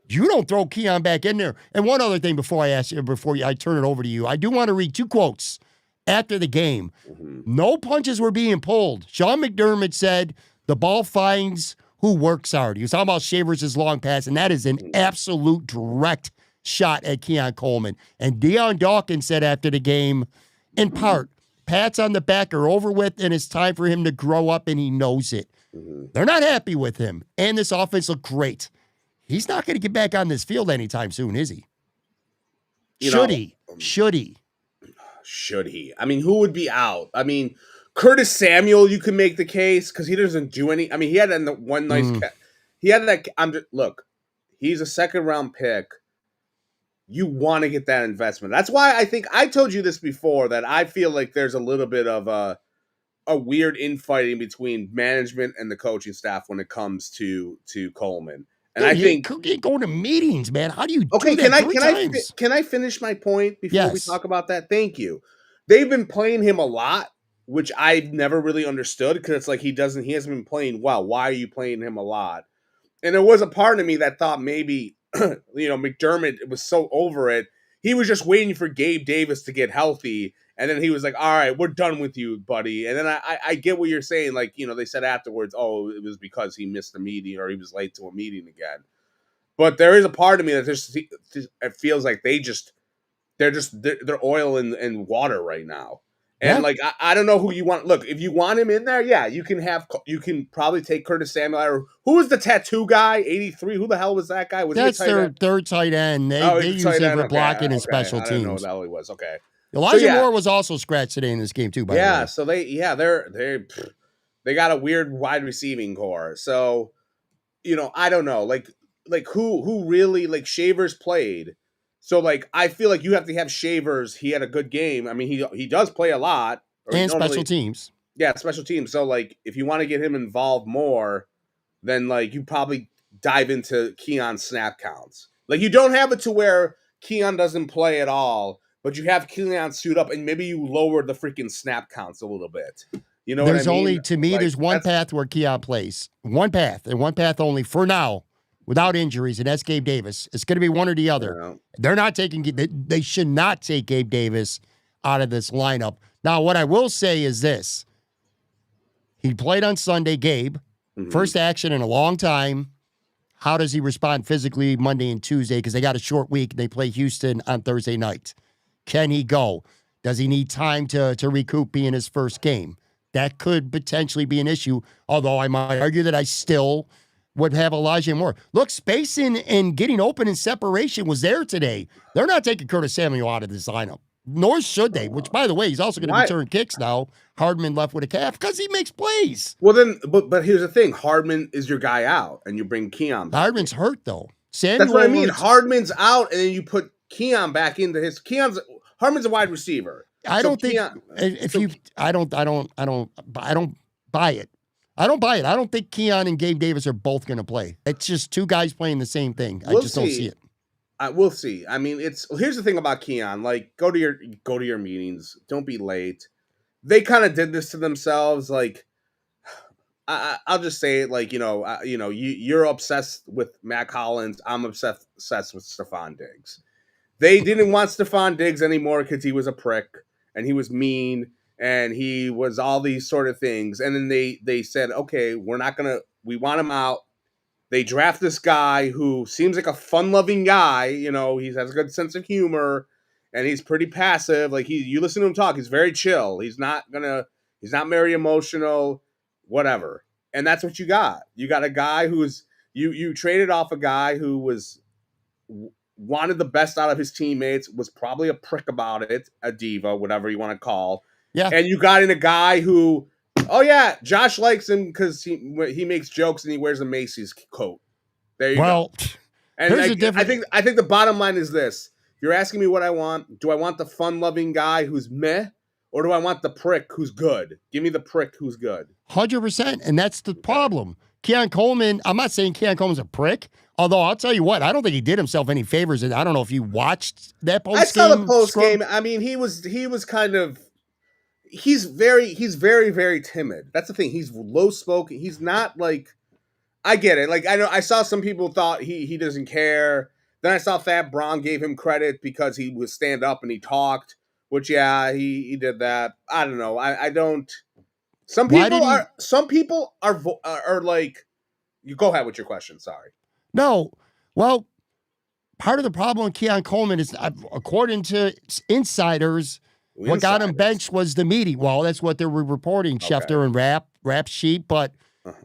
you don't throw Keon back in there. And one other thing before I turn it over to you, I do want to read 2 quotes after the game. Mm-hmm. No punches were being pulled. Sean McDermott said the ball finds who works hard. He was talking about Shavers' long pass, and that is an absolute direct shot at Keon Coleman. And Deion Dawkins said after the game, in part, pats on the back are over with, and it's time for him to grow up, and he knows it. Mm-hmm. They're not happy with him, and this offense looked great. He's not going to get back on this field anytime soon, is he? Should he? Should he? I mean, who would be out? I mean, Curtis Samuel, you can make the case because he doesn't do any. I mean, he had one nice. He had that. Look, he's a 2nd round pick. You want to get that investment. That's why I think I told you this before that I feel like there's a little bit of a weird infighting between management and the coaching staff when it comes to Coleman. And Dude, I think going to meetings, man. How do you do okay? that Can I finish my point before we talk about that? Thank you. They've been playing him a lot, which I've never really understood because it's like he hasn't been playing well. Why are you playing him a lot? And there was a part of me that thought maybe McDermott was so over it. He was just waiting for Gabe Davis to get healthy. And then he was like, all right, we're done with you, buddy. And then I get what you're saying. Like, they said afterwards, oh, it was because he missed a meeting or he was late to a meeting again. But there is a part of me that just it feels like they're oil and water right now. And like, I don't know who you want. Look, if you want him in there, yeah, you can probably take Curtis Samuel. Or who was the tattoo guy? 83. Who the hell was that guy? That's their 3rd tight end. They use him for blocking and special teams. I don't know what the hell he was. Okay. Elijah Moore was also scratched today in this game too. By the way. So they got a weird wide receiving core. So, I don't know, like who really, like, Shavers played. So, like, I feel like you have to have Shavers. He had a good game. I mean, he does play a lot. And special teams. Yeah, special teams. So, like, if you want to get him involved more, then, like, you probably dive into Keon's snap counts. Like, you don't have it to where Keon doesn't play at all, but you have Keon suit up, and maybe you lower the freaking snap counts a little bit. You know there's what I mean? There's one path where Keon plays. One path, and one path only for now. without injuries, and that's Gabe Davis. It's going to be one or the other. Yeah. They're not taking. They should not take Gabe Davis out of this lineup. Now, what I will say is this: he played on Sunday. Gabe, first action in a long time. How does he respond physically Monday and Tuesday? Because they got a short week. They play Houston on Thursday night. Can he go? Does he need time to recoup being his first game? That could potentially be an issue, although I might argue that I still would have Elijah Moore. Look, spacing and getting open and separation was there today. They're not taking Curtis Samuel out of this lineup, nor should they, which, by the way, he's also going to return kicks now. Hardman left with a calf because he makes plays. Well, then, but here's the thing. Hardman is your guy out, and you bring Keon back. Hardman's hurt, though. That's what I mean. Hardman's out, and then you put Keon back into his. Hardman's a wide receiver. I don't think I don't buy it. I don't buy it. I don't think Keon and Gabe Davis are both going to play. It's just two guys playing the same thing. I just don't see it. We'll see. I mean, here's the thing about Keon. Like, go to your meetings. Don't be late. They kind of did this to themselves. Like, I'll just say it. Like, you're obsessed with Mac Hollins. I'm obsessed with Stephon Diggs. They didn't want Stephon Diggs anymore because he was a prick and he was mean and he was all these sort of things. And then they said, okay, we want him out. They draft this guy who seems like a fun-loving guy. He has a good sense of humor, and he's pretty passive. Like, you listen to him talk, he's very chill. He's not very emotional, whatever. And that's what you got. You got a guy who's you traded off a guy who wanted the best out of his teammates, was probably a prick about it, a diva, whatever you want to call. Yeah. And you got in a guy who, oh yeah, Josh likes him because he makes jokes and he wears a Macy's coat. There you go. And I think the bottom line is this: if you're asking me what I want, do I want the fun-loving guy who's meh, or do I want the prick who's good? Give me the prick who's good. 100%, and that's the problem. Keon Coleman. I'm not saying Keon Coleman's a prick. Although I'll tell you what, I don't think he did himself any favors. And I don't know if you watched that post game. I saw the post game. I mean, he was kind of. He's very, very timid. That's the thing. He's low spoken. He's not like. I get it. Like, I know I saw some people thought he doesn't care. Then I saw Fat Braun gave him credit because he would stand up and he talked. Which he did that. I don't know. I don't. Some people are like. You go ahead with your question. Sorry. No. Well, part of the problem with Keon Coleman is, according to insiders, what got him benched was the meeting. Well, that's what they were reporting, Schefter and Rap Sheet. But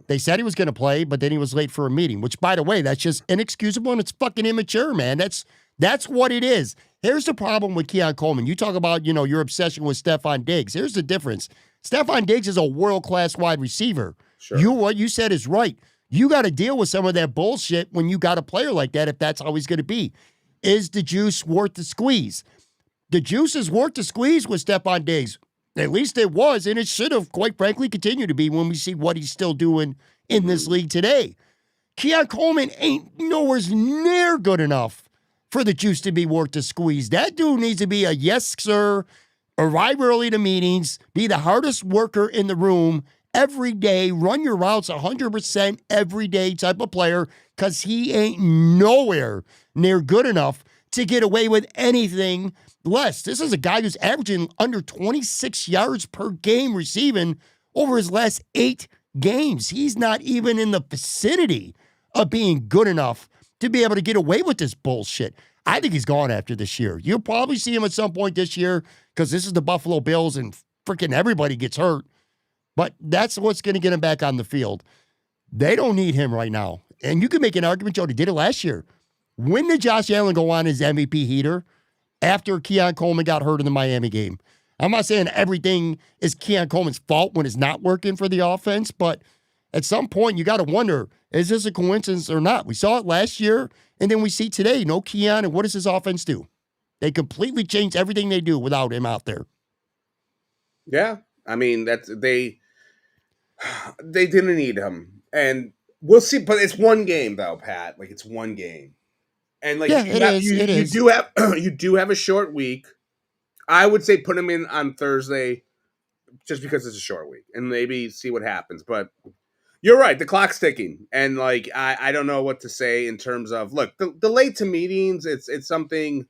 they said he was going to play, but then he was late for a meeting, which, by the way, that's just inexcusable and it's fucking immature, man. That's what it is. Here's the problem with Keon Coleman. You talk about, your obsession with Stephon Diggs. Here's the difference. Stephon Diggs is a world-class wide receiver. Sure. What you said is right. You got to deal with some of that bullshit when you got a player like that, if that's how he's going to be. Is the juice worth the squeeze? The juice is worth the squeeze with Stephon Diggs. At least it was, and it should have, quite frankly, continued to be when we see what he's still doing in this league today. Keon Coleman ain't nowhere near good enough for the juice to be worth the squeeze. That dude needs to be a yes, sir, arrive early to meetings, be the hardest worker in the room, every day, run your routes 100% every day type of player, because he ain't nowhere near good enough to get away with anything less. This is a guy who's averaging under 26 yards per game receiving over his last 8 games. He's not even in the vicinity of being good enough to be able to get away with this bullshit. I think he's gone after this year. You'll probably see him at some point this year because this is the Buffalo Bills and freaking everybody gets hurt. But that's what's going to get him back on the field. They don't need him right now. And you can make an argument, Joe, they did it last year. When did Josh Allen go on his MVP heater? After Keon Coleman got hurt in the Miami game. I'm not saying everything is Keon Coleman's fault when it's not working for the offense, but at some point you got to wonder, is this a coincidence or not? We saw it last year, and then we see today, no Keon, and what does his offense do? They completely changed everything they do without him out there. Yeah, I mean, they didn't need him, and we'll see. But it's one game, though, Pat. Like, it's one game, and like you do have a short week. I would say put him in on Thursday, just because it's a short week, and maybe see what happens. But You're right. The clock's ticking, and like I don't know what to say in terms of look the late to meetings. It's something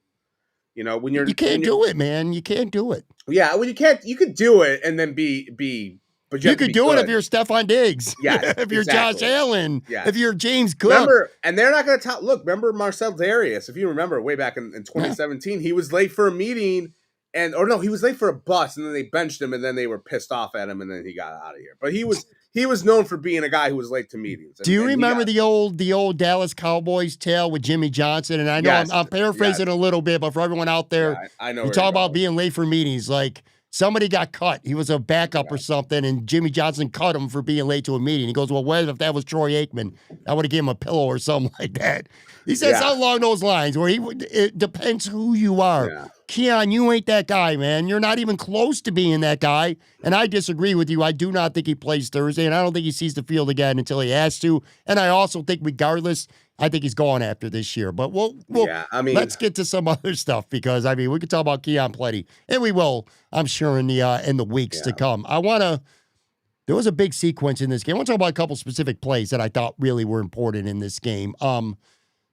when You can't do it, man. You can't do it. yeah when you can't you could do it and then but you You have to could be do it if good. you're Stephon Diggs, Yes, if you're Josh exactly. Allen, if Yes. you're James Cook. Remember, and they're not going to tell. Look, remember Marcel Darius? If you remember, way back in Yeah. 2017, he was late for a meeting, or no, he was late for a bus, and then they benched him, and then they were pissed off at him, and then he got out of here. But he was known for being a guy who was late to meetings. Do you and he remember got, the old Dallas Cowboys tale with Jimmy Johnson? And I know yes, I'm paraphrasing yes, a little bit, but for everyone out yeah, there, I know you where talk you're about going. being late for meetings. Like somebody got cut. He was a backup Yeah. or something, and Jimmy Johnson cut him for being late to a meeting. He goes, "Well, what if that was Troy Aikman? I would have given him a pillow or something like that." He says Yeah, something along those lines, where it depends who you are. yeah, Keon, you ain't that guy, man. You're not even close to being that guy. And I disagree with you. I do not think he plays Thursday, and I don't think he sees the field again until he has to. And I also think, regardless, I think he's gone after this year. But we'll yeah. I mean, let's get to some other stuff because I mean we could talk about Keon plenty, and we will, I'm sure, in the weeks to yeah, come. There was a big sequence in this game. I want to talk about a couple specific plays that I thought really were important in this game.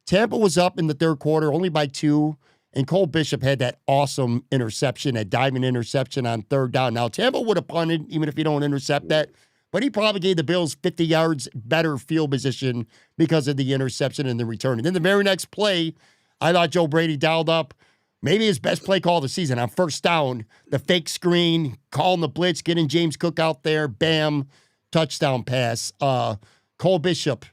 Tampa was up in the third quarter only by 2, and Cole Bishop had that awesome interception, that diving interception on third down. Now, Tampa would have punted even if you don't intercept that, but he probably gave the Bills 50 yards better field position because of the interception and the return. And then the very next play, I thought Joe Brady dialed up maybe his best play call of the season on first down, the fake screen, calling the blitz, getting James Cook out there, bam, touchdown pass. Cole Bishop,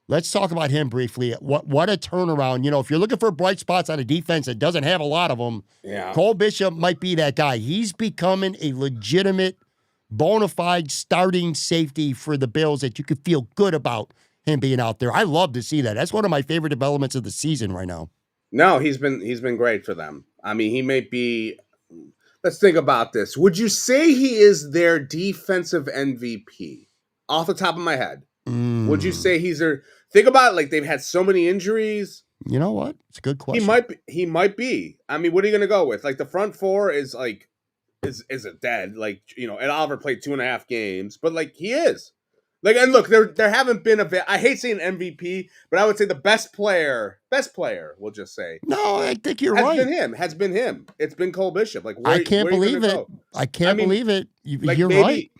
let's talk about him briefly. What a turnaround. If you're looking for bright spots on a defense that doesn't have a lot of them, yeah. Cole Bishop might be that guy. He's becoming a legitimate, bona fide starting safety for the Bills that you could feel good about him being out there. I love to see that. That's one of my favorite developments of the season right now. No, he's been great for them. I mean, he may be. Let's think about this. Would you say he is their defensive MVP? Off the top of my head, would you say he's their? Think about it. Like they've had so many injuries. You know what? It's a good question. He might be. He might be. I mean, what are you going to go with? Like the front four is like is a dead. Like Ed Oliver played 2.5 games, but like he is. Like, and look, there haven't been I hate saying MVP, but I would say the best player, we'll just say. No, I think you're right. Has been him. It's been Cole Bishop. Like, I can't where are you believe gonna it. go? I can't believe it. Like You're maybe, right.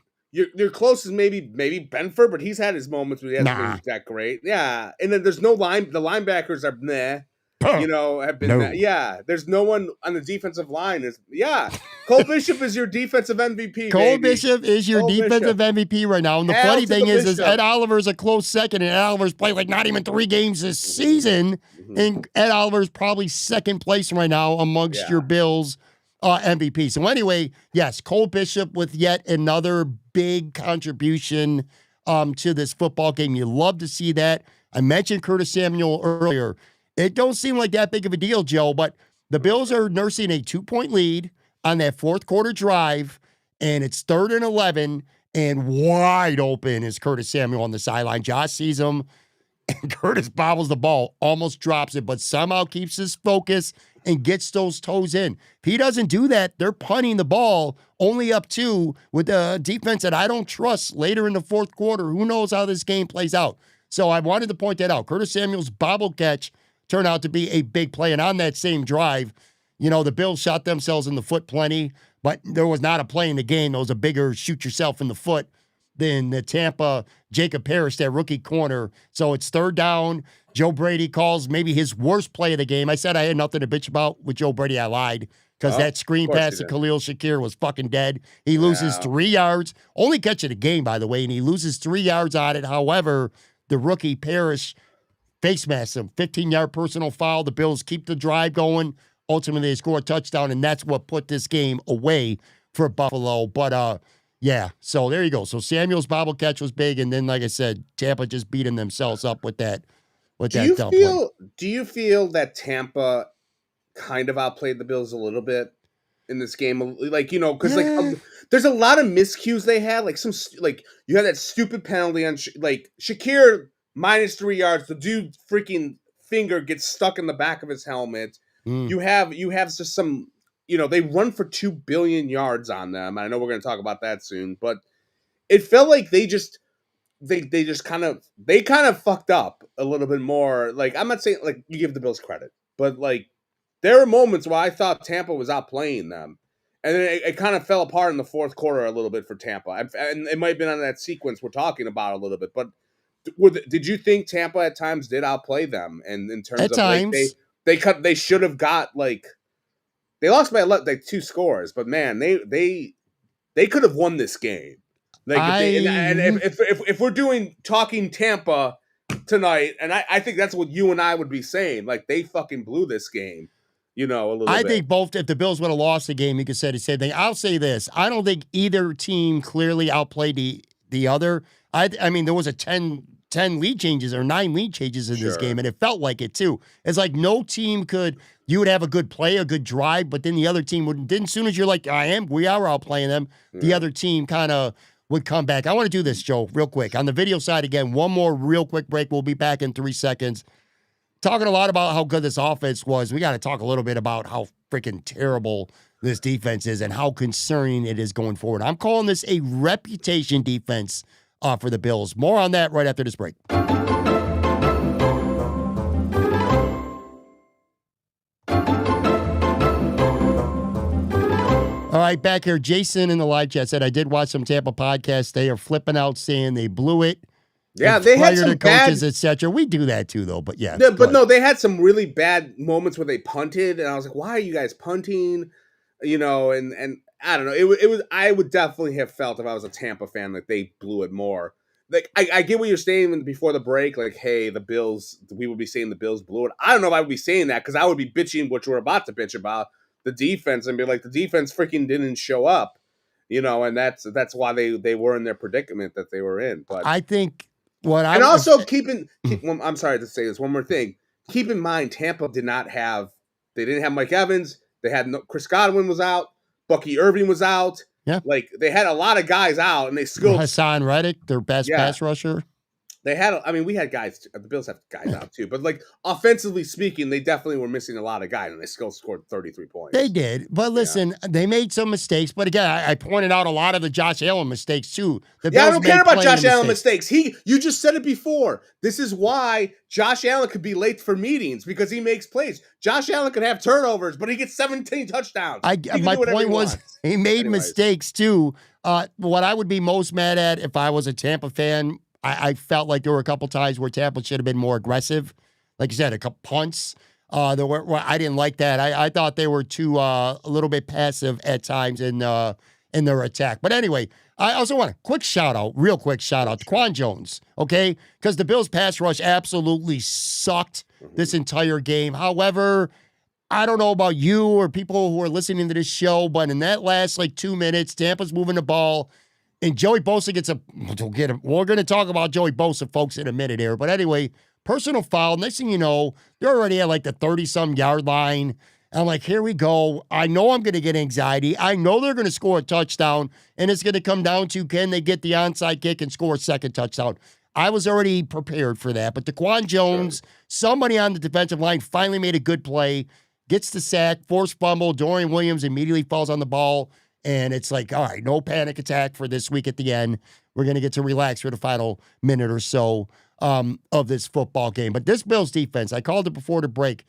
Your closest maybe Benford, but he's had his moments where he hasn't been that great. Yeah, and then there's no line. The linebackers are meh. Have been No. yeah. There's no one on the defensive line. Cole Bishop is your defensive MVP. Cole baby. Bishop is your defensive MVP right now. And the funny thing is Ed Oliver's a close second, and Ed Oliver's played like not even 3 games this season. Mm-hmm. And Ed Oliver's probably second place right now amongst your Bills MVP. So anyway, yes, Cole Bishop with yet another big contribution to this football game. You love to see that. I mentioned Curtis Samuel earlier. It don't seem like that big of a deal, Joe, but the Bills are nursing a 2-point lead on that fourth quarter drive, and it's 3rd and 11, and wide open is Curtis Samuel on the sideline. Josh sees him, and Curtis bobbles the ball, almost drops it, but somehow keeps his focus and gets those toes in. If he doesn't do that, they're punting the ball only up 2 with a defense that I don't trust later in the fourth quarter. Who knows how this game plays out? So I wanted to point that out. Curtis Samuel's bobble catch turned out to be a big play. And on that same drive, the Bills shot themselves in the foot plenty, but there was not a play in the game that was a bigger shoot yourself in the foot than the Tampa Jacob Parrish, that rookie corner. So it's 3rd down. Joe Brady calls maybe his worst play of the game. I said I had nothing to bitch about with Joe Brady. I lied because that screen pass to Khalil Shakir was fucking dead. He loses 3 yards. Only catch of the game, by the way, and he loses 3 yards on it. However, the rookie Parrish face mask him. 15-yard personal foul. The Bills keep the drive going. Ultimately, they score a touchdown, and that's what put this game away for Buffalo. But, yeah, so there you go. So Samuel's bobble catch was big, and then, like I said, Tampa just beating themselves up with that. Do you feel that Tampa kind of outplayed the Bills a little bit in this game? Like, because there's a lot of miscues they had. Like you had that stupid penalty on Shakir -3 yards. The dude freaking finger gets stuck in the back of his helmet. You have just some. They run for 2 billion yards on them. I know we're going to talk about that soon, but it felt like they just they just kind of fucked up a little bit more. Like, I'm not saying like you give the Bills credit, but like there were moments where I thought Tampa was outplaying them, and then it kind of fell apart in the fourth quarter a little bit for Tampa. And it might have been on that sequence we're talking about a little bit. But did you think Tampa at times did outplay them? And in terms At of like times, they should have got like they lost by like 2 scores, but man, they could have won this game. Like if we're talking Tampa tonight, and I think that's what you and I would be saying. Like they fucking blew this game, a little bit. I think both. If the Bills would have lost the game, you could say the same thing. I'll say this: I don't think either team clearly outplayed the other. I mean, there was a 10 lead changes or 9 lead changes in this game, and it felt like it too. It's like no team could. You would have a good play, a good drive, but then the other team wouldn't. Then as soon as you're like, we are outplaying them, the other team kind of would come back. I want to do this, Joe, real quick. On the video side again, one more real quick break. We'll be back in 3 seconds. Talking a lot about how good this offense was. We got to talk a little bit about how freaking terrible this defense is and how concerning it is going forward. I'm calling this a reputation defense for the Bills. More on that right after this break. All right, back here. Jason in the live chat said, I did watch some Tampa podcasts. They are flipping out saying they blew it. Yeah, they had some coaches, bad, etc. We do that too, though. But yeah, but no, they had some really bad moments where they punted, and I was like, "Why are you guys punting?" And I don't know. It was. I would definitely have felt if I was a Tampa fan that they blew it more. Like I get what you're saying before the break. Like, hey, the Bills. We would be saying the Bills blew it. I don't know if I would be saying that because I would be bitching, which we're about to bitch about the defense, and be like, the defense freaking didn't show up. And that's why they were in their predicament that they were in. But I think. I'm sorry to say this one more thing. Keep in mind, Tampa didn't have Mike Evans. They had Chris Godwin was out. Bucky Irving was out. Yeah. Like they had a lot of guys out, and they still Hassan Reddick, their best pass rusher. They had, we had guys, the Bills have guys out too, but like offensively speaking, they definitely were missing a lot of guys, and they still scored 33 points. They did, but listen, they made some mistakes. But again, I pointed out a lot of the Josh Allen mistakes too. I don't care about Josh Allen mistakes. You just said it before. This is why Josh Allen could be late for meetings because he makes plays. Josh Allen could have turnovers, but he gets 17 touchdowns. My point was he made mistakes too. What I would be most mad at if I was a Tampa fan, I felt like there were a couple times where Tampa should have been more aggressive. Like you said, a couple punts. I didn't like that. I thought they were too a little bit passive at times in their attack. But anyway, I also want a real quick shout out to Quan Jones, okay? Because the Bills' pass rush absolutely sucked this entire game. However, I don't know about you or people who are listening to this show, but in that last 2 minutes, Tampa's moving the ball. And Joey Bosa gets we're going to talk about Joey Bosa, folks, in a minute here. But anyway, personal foul. Next thing you know, they're already at the 30-some yard line. And I'm like, here we go. I know I'm going to get anxiety. I know they're going to score a touchdown. And it's going to come down to, can they get the onside kick and score a second touchdown? I was already prepared for that. But DeQuan Jones, somebody on the defensive line finally made a good play, gets the sack, forced fumble. Dorian Williams immediately falls on the ball. And it's like, all right, no panic attack for this week at the end. We're going to get to relax for the final minute or so of this football game. But this Bills defense, I called it before the break,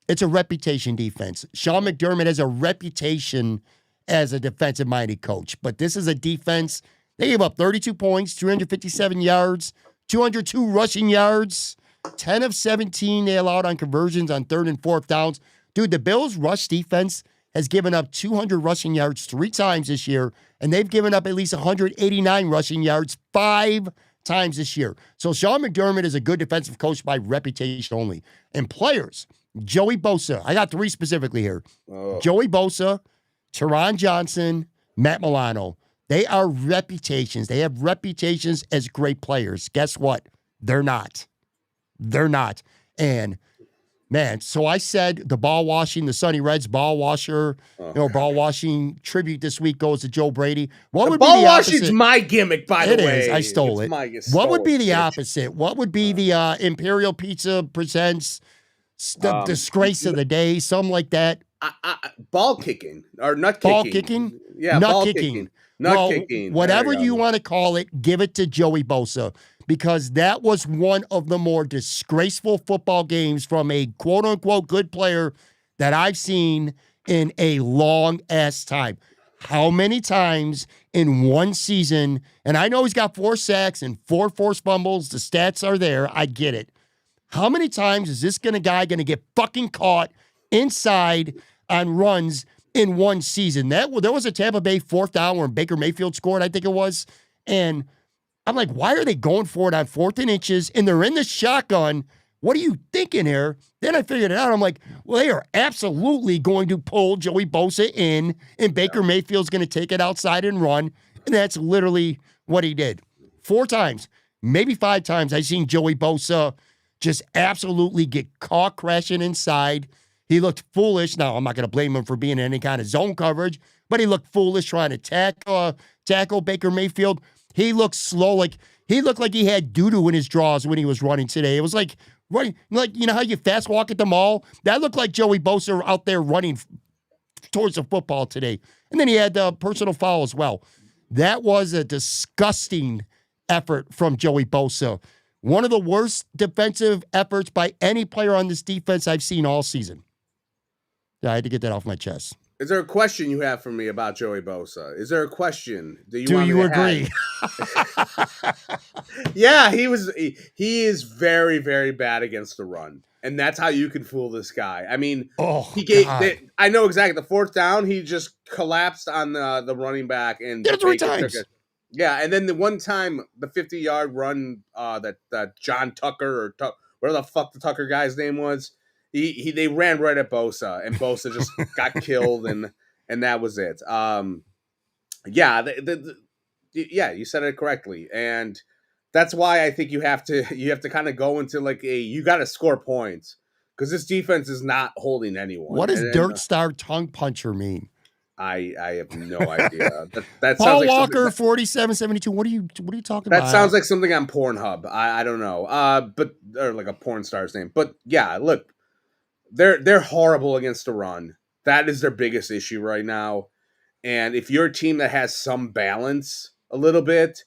it's a reputation defense. Sean McDermott has a reputation as a defensive-minded coach. But this is a defense. They gave up 32 points, 357 yards, 202 rushing yards, 10 of 17 they allowed on conversions on third and fourth downs. Dude, the Bills' rush defense has given up 200 rushing yards 3 times this year, and they've given up at least 189 rushing yards 5 times this year. So Sean McDermott is a good defensive coach by reputation only. And players, Joey Bosa, I got 3 specifically here. Joey Bosa, Teron Johnson, Matt Milano. They are reputations. They have reputations as great players. Guess what? They're not. They're not. And man, so I said the ball washing, the Sonny Reds ball washer, ball washing tribute this week goes to Joe Brady. What would be the opposite? Ball washing's my gimmick, by the way. It is. I stole it. What would be the opposite? What would be the Imperial Pizza presents the disgrace of the day, something like that? Ball kicking or nut kicking. Ball kicking? Yeah, nut ball kicking. Nut kicking. Whatever you want to call it, give it to Joey Bosa, because that was one of the more disgraceful football games from a quote-unquote good player that I've seen in a long-ass time. How many times in one season, and I know he's got 4 sacks and 4 forced fumbles, the stats are there, I get it. How many times is this guy going to get fucking caught inside on runs in one season? There was a Tampa Bay 4th down where Baker Mayfield scored, I think it was. And I'm like, why are they going for it on 4th and inches? And they're in the shotgun. What are you thinking here? Then I figured it out. I'm like, well, they are absolutely going to pull Joey Bosa in, and Baker Mayfield's going to take it outside and run. And that's literally what he did. 4 times, maybe 5 times, I've seen Joey Bosa just absolutely get caught crashing inside. He looked foolish. Now, I'm not going to blame him for being in any kind of zone coverage, but he looked foolish trying to tackle Baker Mayfield. He looked slow. He looked like he had doo-doo in his drawers when he was running today. It was like running, like, you know how you fast walk at the mall? That looked like Joey Bosa out there running towards the football today. And then he had the personal foul as well. That was a disgusting effort from Joey Bosa. One of the worst defensive efforts by any player on this defense I've seen all season. Yeah, I had to get that off my chest. Is there a question you have for me about Joey Bosa? Is there a question that you Do want me you to agree? Yeah, he is very, very bad against the run. And that's how you can fool this guy. I mean, I know exactly. The 4th down, he just collapsed on the running back. And 3 times. Yeah, and then the one time, the 50-yard run that John Tucker or whatever the fuck the Tucker guy's name was, they ran right at Bosa, and Bosa just got killed, and that was it. Yeah, yeah, you said it correctly, and that's why I think you have to kind of go into you got to score points, because this defense is not holding anyone. What does Dirt Star Tongue Puncher mean? I have no idea. That Paul sounds like Walker 4772. What are you talking about? That sounds like something on Pornhub. I don't know. Or like a porn star's name. But yeah, look, they're horrible against the run. That is their biggest issue right now. And if you're a team that has some balance a little bit,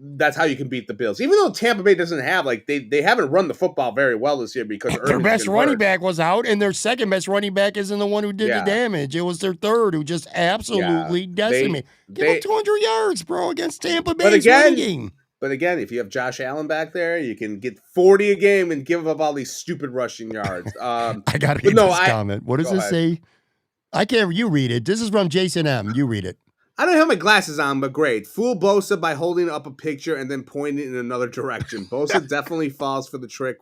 that's how you can beat the Bills. Even though Tampa Bay doesn't have, they haven't run the football very well this year because their best running back was out, and their second best running back isn't the one who did the damage. It was their third who just absolutely decimated. Give him 200 yards, bro, against Tampa Bay's running game. But again, if you have Josh Allen back there, you can get 40 a game and give up all these stupid rushing yards. I got to read this comment. What does it say? I can't. You read it. This is from Jason M. You read it. I don't have my glasses on, but great. Fool Bosa by holding up a picture and then pointing in another direction. Bosa definitely falls for the trick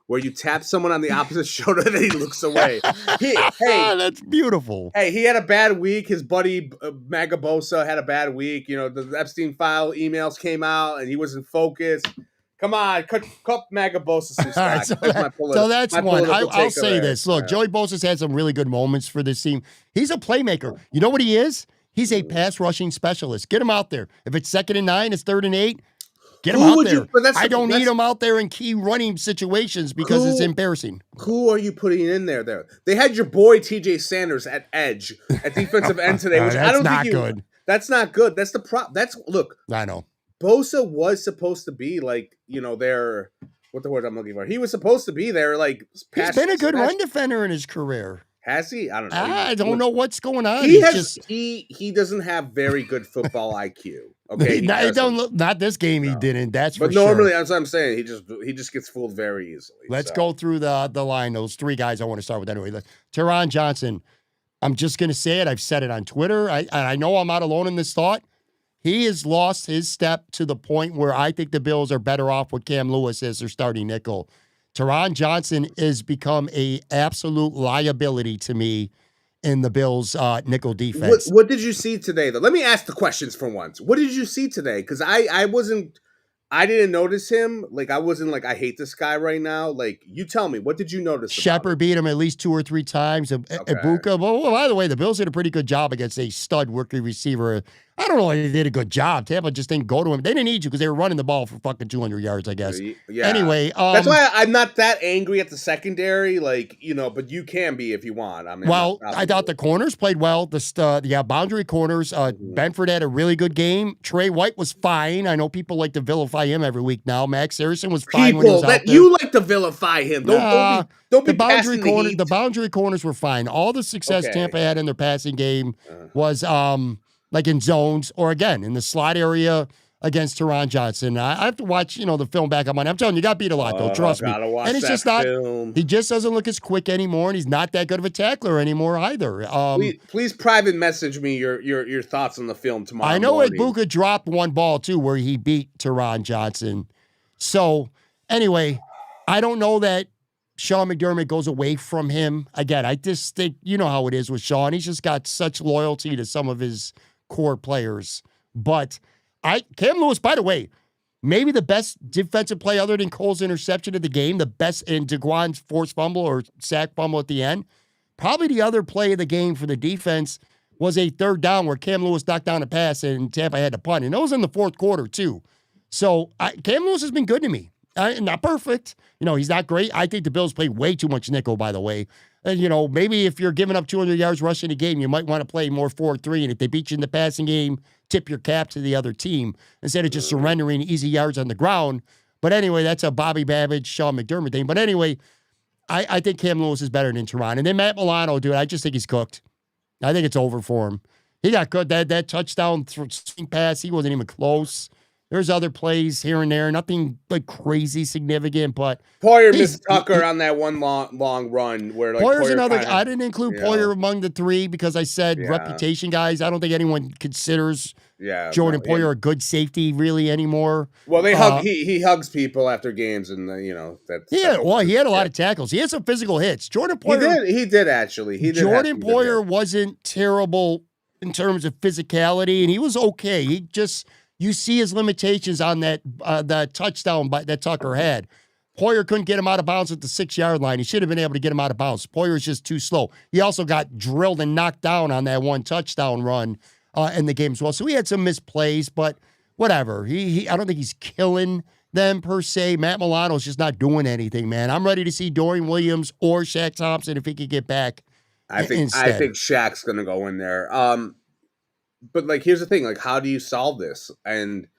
where you tap someone on the opposite shoulder and he looks away. Hey, that's beautiful. Hey, he had a bad week. His buddy Maga Bosa had a bad week. You know, the Epstein file emails came out and he wasn't focused. Come on, cut Maga Bosa some slack. So that's one. I'll say this. Look, Joey Bosa's had some really good moments for this team. He's a playmaker. You know what he is? He's a pass rushing specialist. Get him out there. If it's 2nd and 9, it's 3rd and 8. Get him out there. I don't need him out there in key running situations because it's embarrassing. Who are you putting in there? They had your boy T.J. Sanders at edge, at defensive end today, which I don't think good. That's not good. That's the look. I know. Bosa was supposed to be their what the word I'm looking for. He was supposed to be there he's been a good run defender in his career. Has he? I don't know. I don't know what's going on. He doesn't have very good football IQ. Okay, not this game. He didn't. That's for sure. But normally, that's what I'm saying. He just gets fooled very easily. Let's go through the line. Those 3 guys I want to start with anyway. Teron Johnson. I'm just going to say it. I've said it on Twitter. I know I'm not alone in this thought. He has lost his step to the point where I think the Bills are better off with Cam Lewis as their starting nickel. Teron Johnson has become a absolute liability to me in the Bills' nickel defense. What did you see today, though? Let me ask the questions for once. What did you see today? Because I didn't notice him. I wasn't I hate this guy right now. You tell me, what did you notice? Shepard beat him at least 2 or 3 times. Ibuka. Well, by the way, the Bills did a pretty good job against a stud rookie receiver. I don't know if they did a good job. Tampa just didn't go to him. They didn't need you because they were running the ball for fucking 200 yards, I guess. Yeah. Anyway. That's why I'm not that angry at the secondary, but you can be if you want. I mean, well, I thought the corners played well. The boundary corners. Benford had a really good game. Trey White was fine. I know people like to vilify him every week now. Max Harrison was fine when he was out there. You like to vilify him. Don't be passing the heat. The boundary corners were fine. All the success Tampa had in their passing game was like in zones or, again, in the slot area against Teron Johnson. I have to watch, the film back on Monday. I'm telling you, got beat a lot, though. Trust me. And it's just film. He just doesn't look as quick anymore, and he's not that good of a tackler anymore either. Please private message me your thoughts on the film tomorrow. I know Ibuka dropped one ball, too, where he beat Teron Johnson. So, anyway, I don't know that Sean McDermott goes away from him. Again, I just think, you know how it is with Sean. He's just got such loyalty to some of his core players. But Cam Lewis, by the way, maybe the best defensive play other than Cole's interception of the game, the best in DeGuan's forced fumble or sack fumble at the end. Probably the other play of the game for the defense was a third down where Cam Lewis knocked down a pass and Tampa had to punt. And that was in the fourth quarter, too. So Cam Lewis has been good to me. Not perfect. He's not great. I think the Bills play way too much nickel, by the way. And, maybe if you're giving up 200 yards rushing a game, you might want to play more 4-3. And if they beat you in the passing game, tip your cap to the other team instead of just surrendering easy yards on the ground. But anyway, that's a Bobby Babbage, Sean McDermott thing. But anyway, I think Cam Lewis is better than Teron. And then Matt Milano, dude, I just think he's cooked. I think it's over for him. He got good. That touchdown swing pass, he wasn't even close. There's other plays here and there, nothing like crazy significant, but Poyer missed Tucker on that one long run where Poyer's another. I didn't include Poyer among the three because I said reputation guys. I don't think anyone considers Jordan Poyer a good safety really anymore. Well, they hug. He hugs people after games, and that's he had a lot of tackles. He had some physical hits. Jordan Poyer. He did actually. Jordan Poyer wasn't terrible in terms of physicality, and he was okay. He just. You see his limitations on that touchdown that Tucker had. Poyer couldn't get him out of bounds at the 6-yard line. He should have been able to get him out of bounds. Poyer's just too slow. He also got drilled and knocked down on that one touchdown run in the game as well. So he had some misplays, but whatever. I don't think he's killing them per se. Matt Milano's just not doing anything, man. I'm ready to see Dorian Williams or Shaq Thompson if he could get back. I think Shaq's gonna go in there. But here's the thing, how do you solve this? And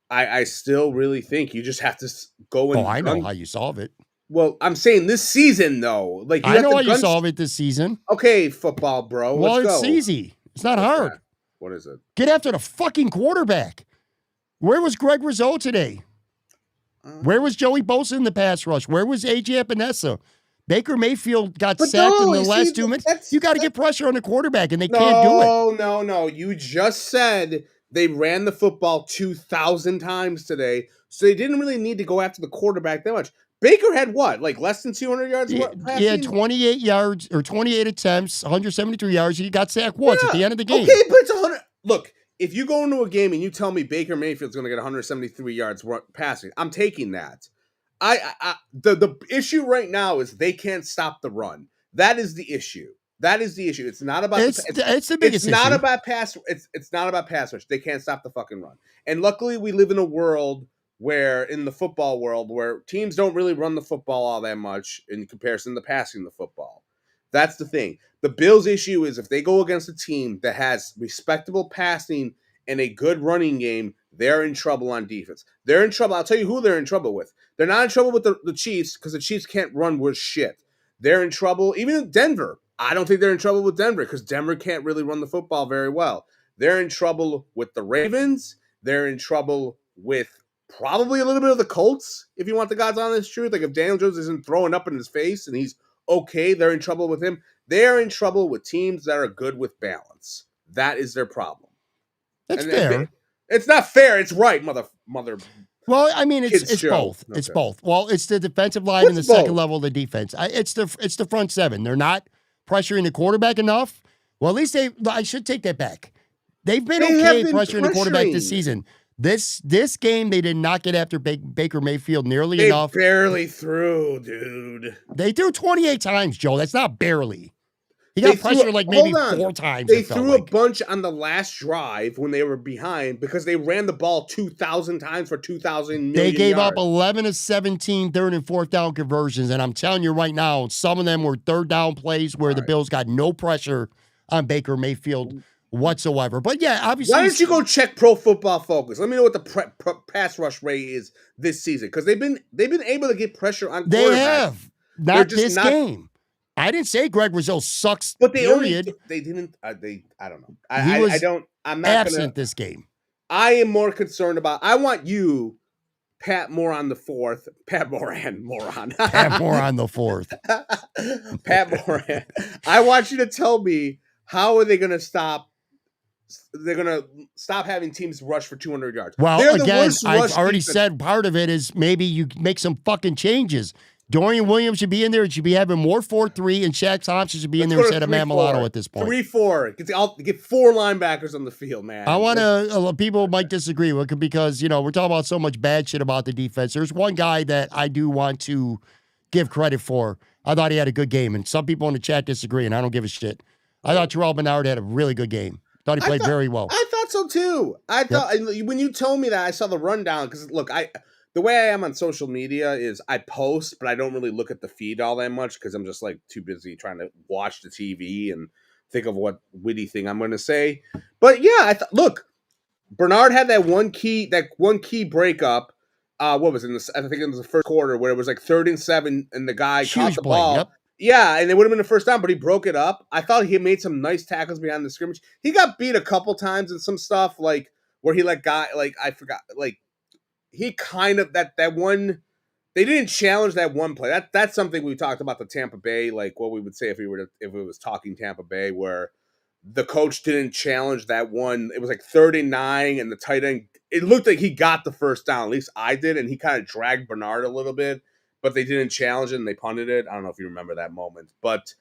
I still really think you just have to go and I know how you solve it. Well, I'm saying this season though. I know how you solve it this season. Okay, football bro. Well, let's it's easy. It's not hard. That? What is it? Get after the fucking quarterback. Where was Greg Rizzo today? Where was Joey Bosa in the pass rush? Where was AJ Epinesa? Baker Mayfield got sacked in the last 2 minutes. You got to get pressure on the quarterback, and they can't do it. No. You just said they ran the football 2,000 times today, so they didn't really need to go after the quarterback that much. Baker had what? Less than 200 yards passing? He had 28 yards or 28 attempts, 173 yards. He got sacked once at the end of the game. Okay, but it's 100. Look, if you go into a game and you tell me Baker Mayfield's going to get 173 yards passing, I'm taking that. The issue right now is they can't stop the run. That is the issue. It's not about it's the biggest issue. Not about pass. It's not about pass rush. They can't stop the fucking run. And luckily, we live in a world in the football world, where teams don't really run the football all that much in comparison to passing the football. That's the thing. The Bills' issue is if they go against a team that has respectable passing and a good running game, they're in trouble on defense. They're in trouble. I'll tell you who they're in trouble with. They're not in trouble with the Chiefs because the Chiefs can't run worth shit. They're in trouble, even in Denver. I don't think they're in trouble with Denver because Denver can't really run the football very well. They're in trouble with the Ravens. They're in trouble with probably a little bit of the Colts, if you want the God's honest truth. If Daniel Jones isn't throwing up in his face and he's okay, they're in trouble with him. They're in trouble with teams that are good with balance. That is their problem. That's fair. It's not fair. It's right, mother. Well, I mean, it's both. Okay. It's both. Well, it's the defensive line and the second level of the defense. It's the front seven. They're not pressuring the quarterback enough. Well, at least I should take that back. They've been okay pressuring the quarterback this season. This game, they did not get after Baker Mayfield nearly enough. They barely threw, dude. They threw 28 times, Joe. That's not barely. He got pressure like maybe 4 times. They it felt threw like. a bunch on the last drive when they were behind because they ran the ball 2,000 times for 2,000 million They gave yards. up 11 of 17 third and fourth down conversions, and I'm telling you right now, some of them were third down plays where the Bills got no pressure on Baker Mayfield whatsoever. But yeah, obviously. Why don't you go check Pro Football Focus? Let me know what the pass rush rate is this season because they've been able to get pressure on quarterbacks. They have not this game. I didn't say Greg Rousseau sucks. But they period. they didn't. I don't know. I'm not absent this game. I am more concerned about. I want you, Pat Moran the fourth. Pat Moran. Pat Moran the fourth. Pat Moran. I want you to tell me how are they going to stop. They're going to stop having teams rush for 200 yards. Well, again, I've already said part of it is maybe you make some fucking changes. Dorian Williams should be in there. It should be having more 4-3, and Shaq Thompson should be in there instead of Matt Milano at this point. 3-4. Get 4 linebackers on the field, man. I want to. People might disagree with it because we're talking about so much bad shit about the defense. There's one guy that I do want to give credit for. I thought he had a good game, and some people in the chat disagree, and I don't give a shit. I thought Terrell Bernard had a really good game. Thought he played very well. I thought so too. I thought when you told me that, I saw the rundown because look, the way I am on social media is I post, but I don't really look at the feed all that much because I'm just like too busy trying to watch the TV and think of what witty thing I'm going to say. But yeah, look, Bernard had that one key breakup. What was it? I think it was the first quarter where it was like 3rd and 7, and the guy caught the ball. Yep. Yeah, and it would have been the first down, but he broke it up. I thought he made some nice tackles behind the scrimmage. He got beat a couple times in some stuff, like where he I forgot, like he kind of that one. They didn't challenge that one play. That's something we talked about the Tampa Bay, like what we would say if it was talking Tampa Bay, where the coach didn't challenge that one. It was like 3rd and 9, and the tight end. It looked like he got the first down. At least I did, and he kind of dragged Bernard a little bit. But they didn't challenge it and they punted it. I don't know if you remember that moment. But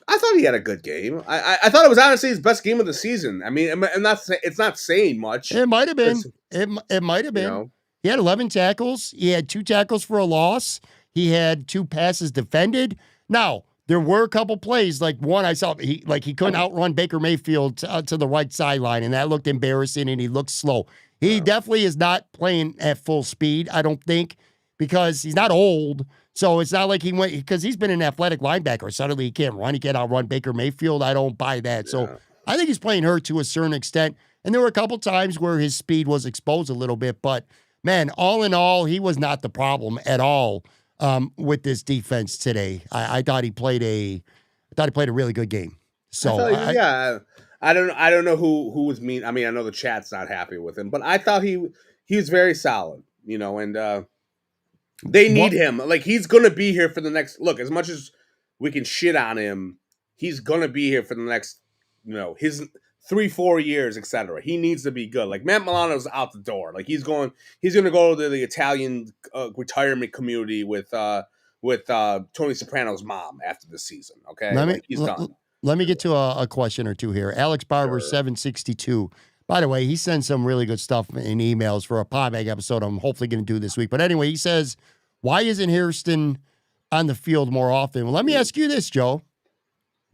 I thought he had a good game. I thought it was honestly his best game of the season. I mean, it's not saying much. It might have been. It might have been. He had 11 tackles. He had 2 tackles for a loss. He had 2 passes defended. Now, there were a couple plays. Like one I saw, he couldn't outrun Baker Mayfield to the right sideline, and that looked embarrassing, and he looked slow. He definitely is not playing at full speed, I don't think, because he's not old. So it's not like he went, because he's been an athletic linebacker. Suddenly he can't run. He can't outrun Baker Mayfield. I don't buy that. Yeah. So I think he's playing hurt to a certain extent. And there were a couple times where his speed was exposed a little bit. But, man, all in all, he was not the problem at all with this defense today. I thought he played a really good game. So I don't know who was mean. I mean, I know the chat's not happy with him, but I thought he was very solid, and they need him. Like, he's going to be here for the next, look, as much as we can shit on him, he's going to be here for the next, his 3-4 years, etc. He needs to be good. Like, Matt Milano's out the door. Like, he's going to go to the Italian retirement community with Tony Soprano's mom after the season. Okay. He's done. Let me get to a question or two here. Alex Barber, 762. By the way, he sends some really good stuff in emails for a Podbag episode I'm hopefully going to do this week. But anyway, he says, why isn't Hairston on the field more often? Well, let me ask you this, Joe.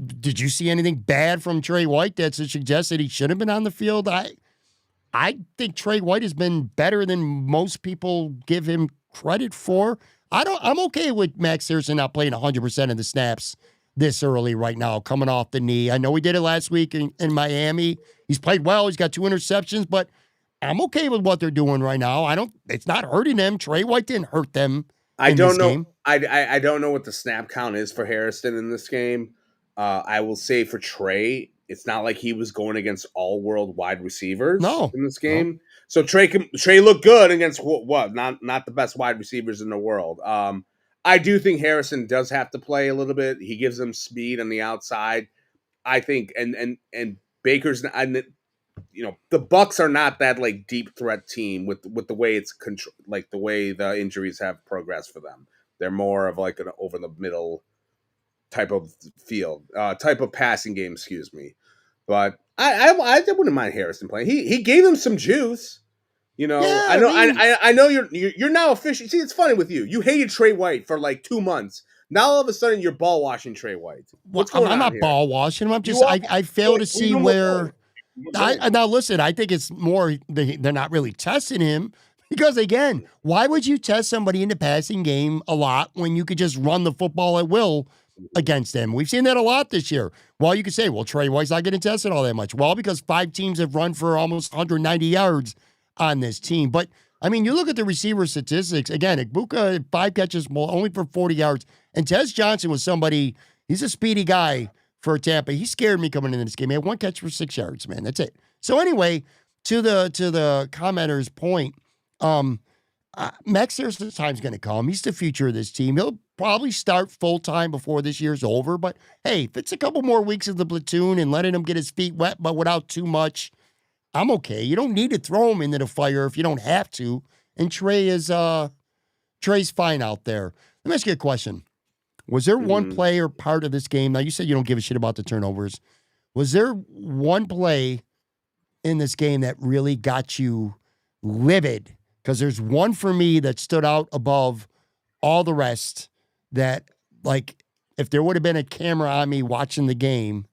Did you see anything bad from Trey White that suggests that he should have been on the field? I think Trey White has been better than most people give him credit for. I'm okay with Max Hairston not playing 100% of the snaps this early right now, coming off the knee. I know he did it last week in Miami. He's played well. He's got 2 interceptions, but I'm okay with what they're doing right now. It's not hurting them. Trey White didn't hurt them. I don't know. Game. I don't know what the snap count is for Hairston in this game. I will say for Trey, it's not like he was going against all world wide receivers in this game. No. So Trey looked good against what? Not the best wide receivers in the world. I do think Harrison does have to play a little bit. He gives them speed on the outside. I think, and Baker's, the Bucs are not that like deep threat team with the way it's like the way the injuries have progressed for them. They're more of like an over the middle type of field, type of passing game. Excuse me, but I wouldn't mind Harrison playing. He gave them some juice. I know you're now officially. See, it's funny with you. You hated Trey White for like 2 months. Now all of a sudden you're ball washing Trey White. What's going on I'm not here? ball washing him. I'm just I fail to see where. Now listen, I think it's more they're not really testing him because again, why would you test somebody in the passing game a lot when you could just run the football at will against them? We've seen that a lot this year. Well, you could say, well, Trey White's not getting tested all that much. Well, because 5 teams have run for almost 190 yards on this team. But I mean, you look at the receiver statistics again. Igbukah had 5 catches, only for 40 yards, and Tez Johnson was somebody. He's a speedy guy. For Tampa, he scared me coming into this game. He had 1 catch for 6 yards, man. That's it. So anyway, to the commenter's point, Max Harrison's time's going to come. He's the future of this team. He'll probably start full time before this year's over. But hey, if it's a couple more weeks of the platoon and letting him get his feet wet, but without too much, I'm okay. You don't need to throw him into the fire if you don't have to. And Trey's fine out there. Let me ask you a question. Was there one play or part of this game? Now, you said you don't give a shit about the turnovers. Was there one play in this game that really got you livid? Because there's one for me that stood out above all the rest that, like, if there would have been a camera on me watching the game,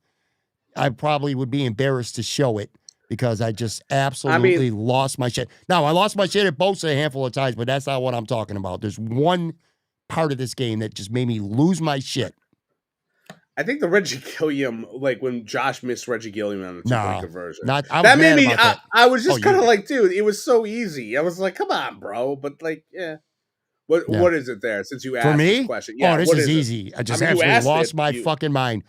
I probably would be embarrassed to show it because I just absolutely lost my shit. Now, I lost my shit at Bosa a handful of times, but that's not what I'm talking about. There's one part of this game that just made me lose my shit. I think the Reggie Gilliam, like when Josh missed Reggie Gilliam on the two-point conversion. That made me. I was just kind of like, dude, it was so easy. I was like, come on, bro. But like, yeah. What is it there? Since you asked this question, yeah. Oh, this is easy. I just absolutely lost my fucking mind.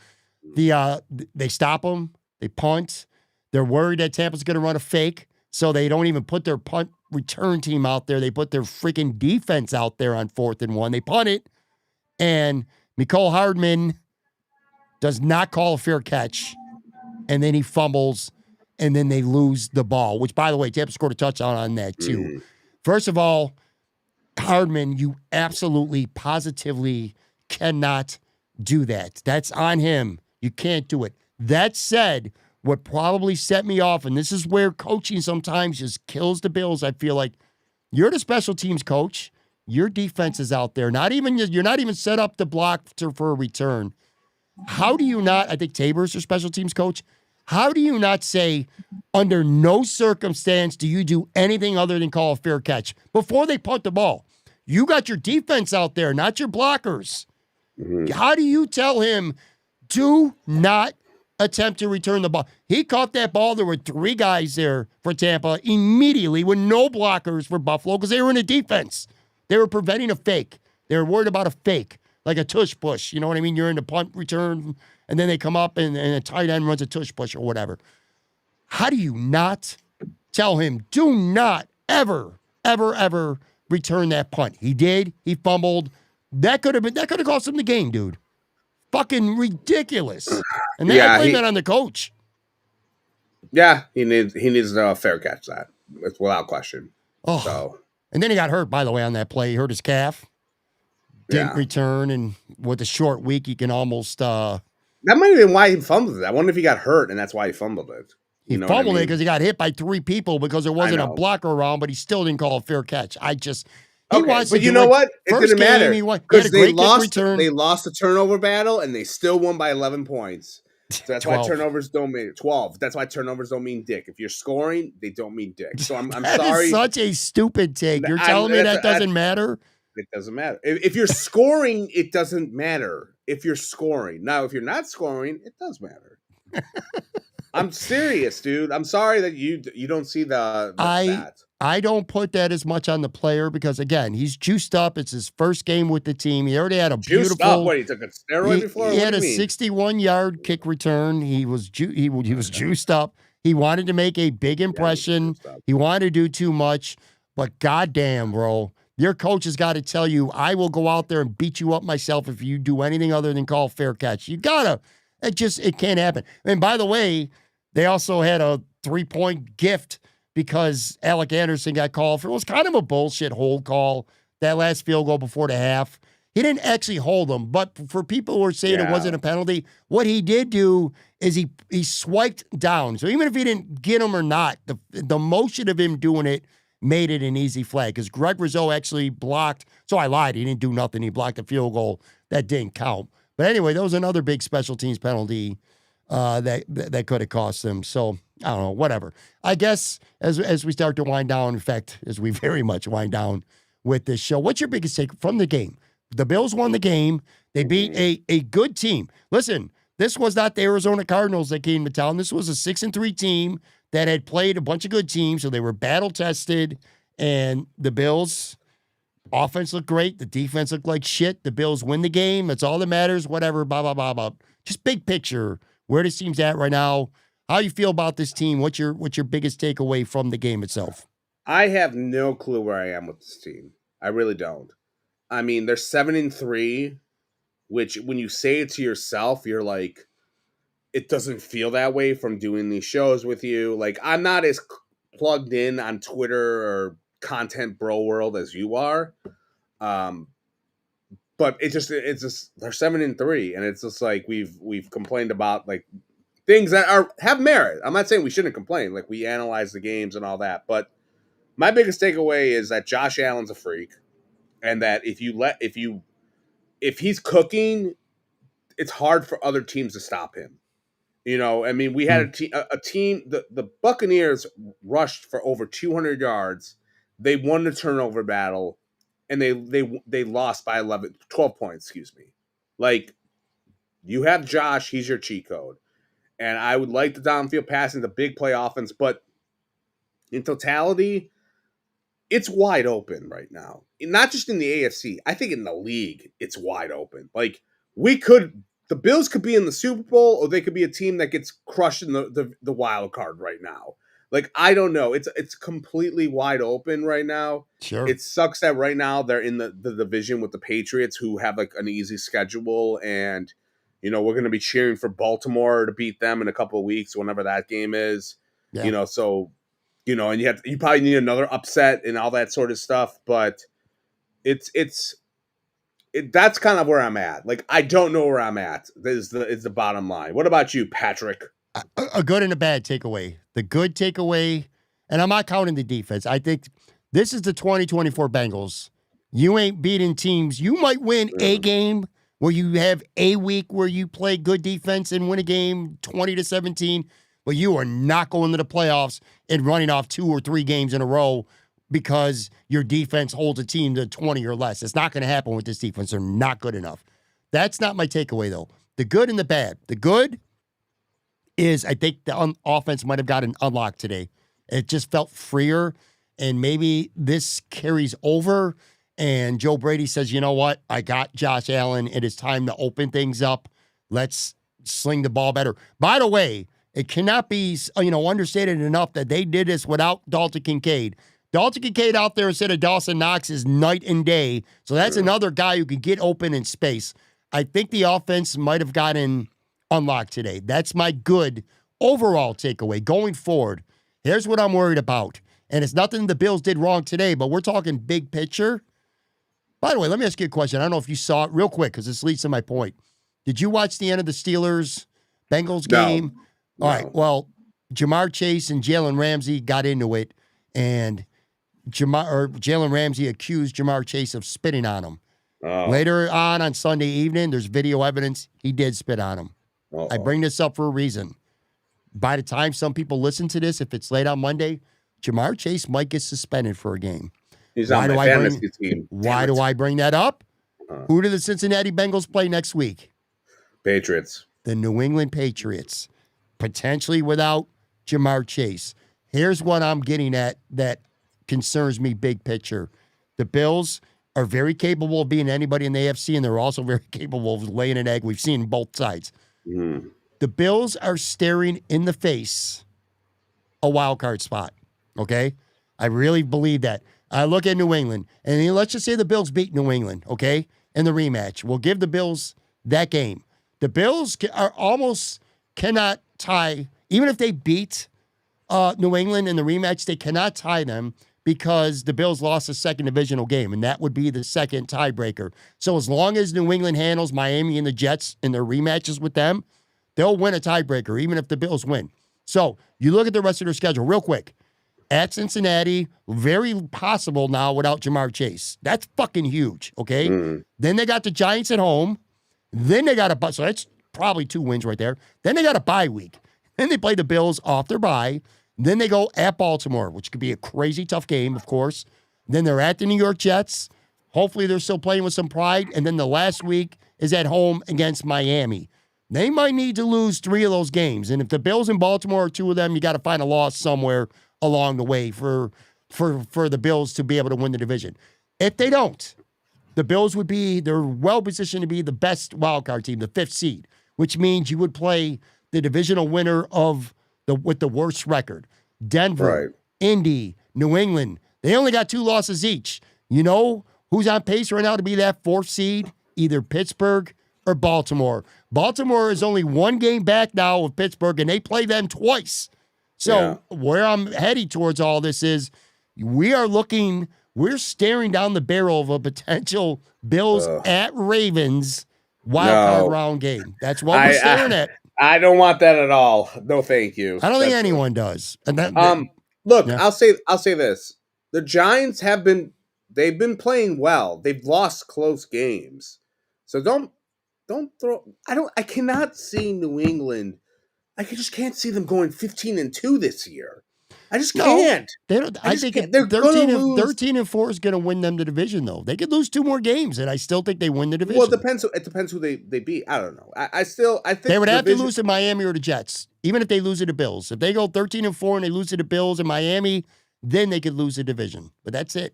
They stop them. They punt. They're worried that Tampa's going to run a fake, so they don't even put their punt return team out there. They put their freaking defense out there on 4th and 1. They punt it, and Mecole Hardman does not call a fair catch, and then he fumbles, and then they lose the ball, which, by the way, Tampa scored a touchdown on that, too. First of all, Hardman, you absolutely, positively cannot do that. That's on him. You can't do it. That said, what probably set me off, and this is where coaching sometimes just kills the Bills, I feel like you're the special teams coach. Your defense is out there. You're not even set up to block for a return. How do you not, I think Tabor's your special teams coach, how do you not say, under no circumstance do you do anything other than call a fair catch before they punt the ball? You got your defense out there, not your blockers. How do you tell him, do not attempt to return the ball? He caught that ball. There were 3 guys there for Tampa immediately with no blockers for Buffalo because they were in a defense. They were preventing a fake. They were worried about a fake, like a tush push. You know what I mean? You're in the punt return, and then they come up and a tight end runs a tush push or whatever. How do you not tell him, do not ever, ever, ever return that punt? He did. He fumbled. That could have cost him the game, dude. Fucking ridiculous. And then I blame that on the coach. Yeah, he needs a fair catch that. It's without question. Oh. So. And then he got hurt, by the way, on that play. He hurt his calf. Didn't return, and with a short week, he can almost that might have been why he fumbled it. I wonder if he got hurt and that's why he fumbled it. He fumbled it because he got hit by 3 people because there wasn't a blocker around, but he still didn't call a fair catch. But you know what? It didn't matter because they lost the turnover battle and they still won by 11 points. So that's 12. Why turnovers don't mean 12. That's why turnovers don't mean dick. If you're scoring, they don't mean dick. So I'm that sorry. Is such a stupid take. You're telling me that doesn't matter? It doesn't matter. If you're scoring, it doesn't matter. If you're scoring. Now, if you're not scoring, it does matter. I'm serious, dude. I'm sorry that you don't see that. I don't put that as much on the player because, again, he's juiced up. It's his first game with the team. He already had a beautiful. Juiced up? What, he took a steroid before? He had a 61-yard kick return. He was juiced up. He wanted to make a big impression. He wanted to do too much. But goddamn, bro, your coach has got to tell you, I will go out there and beat you up myself if you do anything other than call fair catch. You gotta. It can't happen. And by the way, they also had a 3-point gift because Alec Anderson got called for. It was kind of a bullshit hold call, that last field goal before the half. He didn't actually hold him, but for people who are saying it wasn't a penalty, what he did do is he swiped down. So even if he didn't get him or not, the motion of him doing it made it an easy flag because Greg Rizzo actually blocked. So I lied. He didn't do nothing. He blocked a field goal that didn't count. But anyway, that was another big special teams penalty that could have cost them. So I don't know, whatever. I guess as we start to wind down, in fact, as we very much wind down with this show, what's your biggest take from the game? The Bills won the game. They beat a good team. Listen, this was not the Arizona Cardinals that came to town. This was a 6-3 team that had played a bunch of good teams, so they were battle tested. And the Bills offense looked great. The defense looked like shit. The Bills win the game. That's all that matters. Whatever. Blah blah blah blah. Just big picture. Where this team's at right now. How you feel about this team? What's your biggest takeaway from the game itself? I have no clue where I am with this team. I really don't. I mean, they're 7-3, which when you say it to yourself, you're like, it doesn't feel that way from doing these shows with you. Like, I'm not as plugged in on Twitter or content bro world as you are. But it's just they're 7-3, and it's just like we've complained about like things that have merit. I'm not saying we shouldn't complain. Like, we analyze the games and all that, but my biggest takeaway is that Josh Allen's a freak, and that if he's cooking, it's hard for other teams to stop him. You know, I mean, we had a team. The Buccaneers rushed for over 200 yards. They won the turnover battle, and they lost by 12 points. Excuse me. Like, you have Josh, he's your cheat code, and I would like the downfield passing, the big play offense, but in totality, it's wide open right now. Not just in the AFC. I think in the league, it's wide open. Like, the Bills could be in the Super Bowl, or they could be a team that gets crushed in the wild card right now. Like, I don't know. It's completely wide open right now. Sure. It sucks that right now they're in the division with the Patriots, who have like an easy schedule, and we're going to be cheering for Baltimore to beat them in a couple of weeks, whenever that game is. Yeah. So and you probably need another upset and all that sort of stuff, but that's kind of where I'm at. Like, I don't know where I'm at. Is the bottom line. What about you, Patrick? A good and a bad takeaway. The good takeaway, and I'm not counting the defense. I think this is the 2024 Bengals. You ain't beating teams. You might win a game where you have a week where you play good defense and win a game 20-17, but you are not going to the playoffs and running off 2 or 3 games in a row because your defense holds a team to 20 or less. It's not going to happen with this defense. They're not good enough. That's not my takeaway, though. The good and the bad. The good is I think the offense might have gotten unlocked today. It just felt freer, and maybe this carries over, and Joe Brady says, you know what? I got Josh Allen. It is time to open things up. Let's sling the ball better. By the way, it cannot be understated enough that they did this without Dalton Kincaid. Dalton Kincaid out there instead of Dawson Knox is night and day. So that's another guy who can get open in space. I think the offense might have gotten unlocked today. That's my good overall takeaway going forward. Here's what I'm worried about. And it's nothing the Bills did wrong today, but we're talking big picture. By the way, let me ask you a question. I don't know if you saw it real quick because this leads to my point. Did you watch the end of the Steelers-Bengals game? No. All right. Well, Jamar Chase and Jalen Ramsey got into it, and Jalen Ramsey accused Jamar Chase of spitting on him. Oh. Later on Sunday evening, there's video evidence he did spit on him. Uh-oh. I bring this up for a reason. By the time some people listen to this, if it's late on Monday, Jamar Chase might get suspended for a game. He's on my fantasy team. Why do I bring that up? Who do the Cincinnati Bengals play next week? Patriots. The New England Patriots. Potentially without Jamar Chase. Here's what I'm getting at that concerns me big picture. The Bills are very capable of being anybody in the AFC, and they're also very capable of laying an egg. We've seen both sides. Mm. The Bills are staring in the face a wild card spot, okay? I really believe that. I look at New England, and then let's just say the Bills beat New England, okay, in the rematch. We'll give the Bills that game. The Bills cannot tie, even if they beat New England in the rematch, they cannot tie them because the Bills lost a second divisional game, and that would be the second tiebreaker. So as long as New England handles Miami and the Jets in their rematches with them, they'll win a tiebreaker, even if the Bills win. So you look at the rest of their schedule real quick. at Cincinnati, very possible now without Jamar Chase. That's fucking huge, okay? Then they got the Giants at home. Then they got so that's probably 2 wins right there. Then they got a bye week. Then they play the Bills off their bye. Then they go at Baltimore, which could be a crazy tough game, of course. Then they're at the New York Jets. Hopefully they're still playing with some pride. And then the last week is at home against Miami. They might need to lose 3 of those games. And if the Bills and Baltimore are 2 of them, you got to find a loss somewhere along the way for the Bills to be able to win the division. If they don't, the Bills they're well positioned to be the best wild card team, the 5th seed, which means you would play the divisional winner with the worst record. Denver, Indy, New England. They only got 2 losses each. You know who's on pace right now to be that 4th seed? Either Pittsburgh or Baltimore. Baltimore is only 1 game back now with Pittsburgh, and they play them twice. So where I'm heading towards all this is we're staring down the barrel of a potential Bills at Ravens wild card round game. That's what we're staring at. I don't want that at all. No, thank you. I don't think anyone does. And look, I'll say this. The Giants they've been playing well. They've lost close games. So don't throw I cannot see New England. I just can't see them going 15-2 this year. I just can't. They don't. I think 13-4 is going to win them the division, though. They could lose 2 more games, and I still think they win the division. Well, it depends who they beat. I don't know. I think they would have to lose to Miami or the Jets, even if they lose to the Bills. If they go 13-4 and they lose to the Bills and Miami, then they could lose the division. But that's it.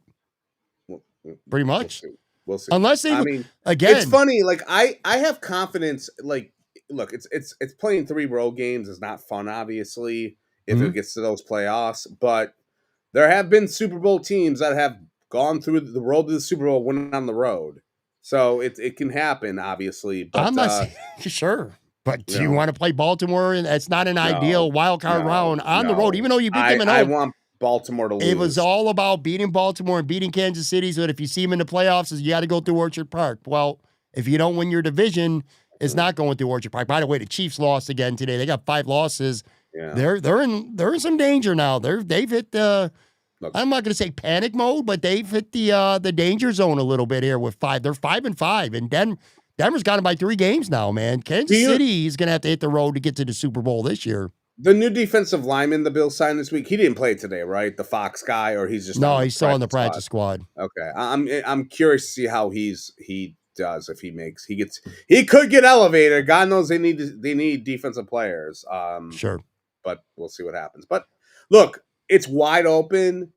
Pretty much. We'll see. Unless they, again, it's funny. Like I have confidence. Like, look, it's playing 3 road games is not fun, obviously, if it gets to those playoffs. But there have been Super Bowl teams that have gone through the road to the Super Bowl, winning on the road. So it can happen, obviously. But, I'm not sure. But do you want to play Baltimore? And that's not an ideal wild card round on the road, even though you beat them at home. I want Baltimore to lose. It was all about beating Baltimore and beating Kansas City. So that if you see them in the playoffs, you got to go through Orchard Park. Well, if you don't win your division, it's not going through Orchard Park. By the way, the Chiefs lost again today. They got 5 losses. Yeah. They're in some danger now. They've hit the I'm not going to say panic mode, but they've hit the danger zone a little bit here with 5. They're 5-5, and Denver's got them by 3 games now. Man, Kansas City is going to have to hit the road to get to the Super Bowl this year. The new defensive lineman the Bills signed this week, he didn't play today, right? The Fox guy, or he's just he's still on the practice squad. Okay, I'm curious to see how he does if he could get elevated. God knows they need defensive players. Sure, but we'll see what happens. But look, it's wide open,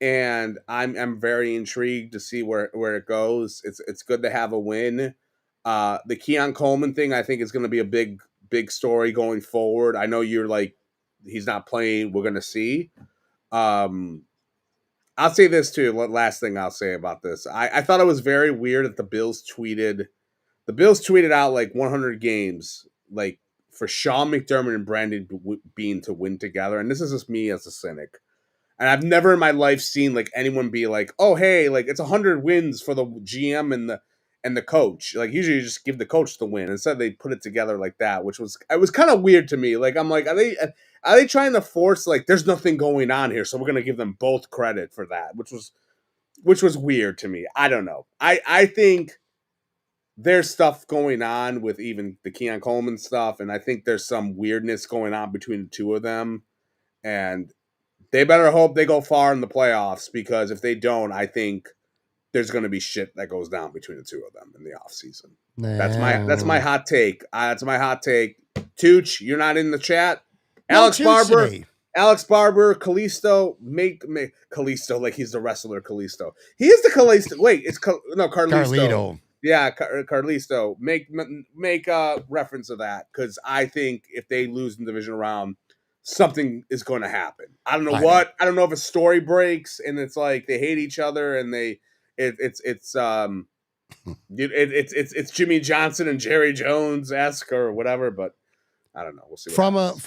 and I'm very intrigued to see where it goes. It's good to have a win. The Keon Coleman thing, I think, is going to be a big story going forward. I know you're like, he's not playing. We're going to see. I'll say this too. Last thing I'll say about this. I thought it was very weird that the Bills tweeted out like 100 games, like for Sean McDermott and Brandon Beane to win together. And this is just me as a cynic. And I've never in my life seen like anyone be like, oh, hey, like it's 100 wins for the GM and the coach. Like usually you just give the coach the win. Instead they put it together like that, which was kind of weird to me. Like I'm like, are they trying to force like there's nothing going on here, so we're gonna give them both credit for that, which was weird to me. I don't know. I think there's stuff going on with even the Keon Coleman stuff, and I think there's some weirdness going on between the 2 of them, and they better hope they go far in the playoffs, because if they don't, I think there's going to be shit that goes down between the 2 of them in the offseason. That's my hot take. That's my hot take. Tooch, you're not in the chat. Alex Barber, Kalisto, make Kalisto like he's the wrestler Kalisto. He is the Kalisto. Wait, it's Carlito. Yeah, Carlisto. Make a reference to that, because I think if they lose in the division round, something is going to happen. I don't know what. I don't know if a story breaks and it's like they hate each other and it's Jimmy Johnson and Jerry Jones-esque or whatever, but I don't know. We'll see. From a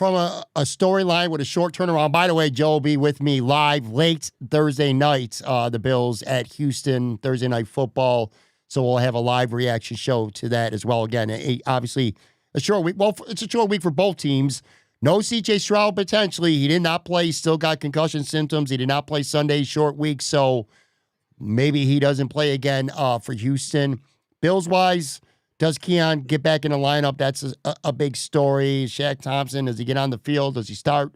storyline with a short turnaround. By the way, Joe will be with me live late Thursday night. The Bills at Houston, Thursday Night Football. So we'll have a live reaction show to that as well. Again, obviously a short week. Well, it's a short week for both teams, No CJ Stroud potentially. He did not play. Still got concussion symptoms. He did not play Sunday, short week. So maybe he doesn't play again for Houston. Bills-wise, does Keon get back in the lineup? That's a big story. Shaq Thompson, does he get on the field? Does he start?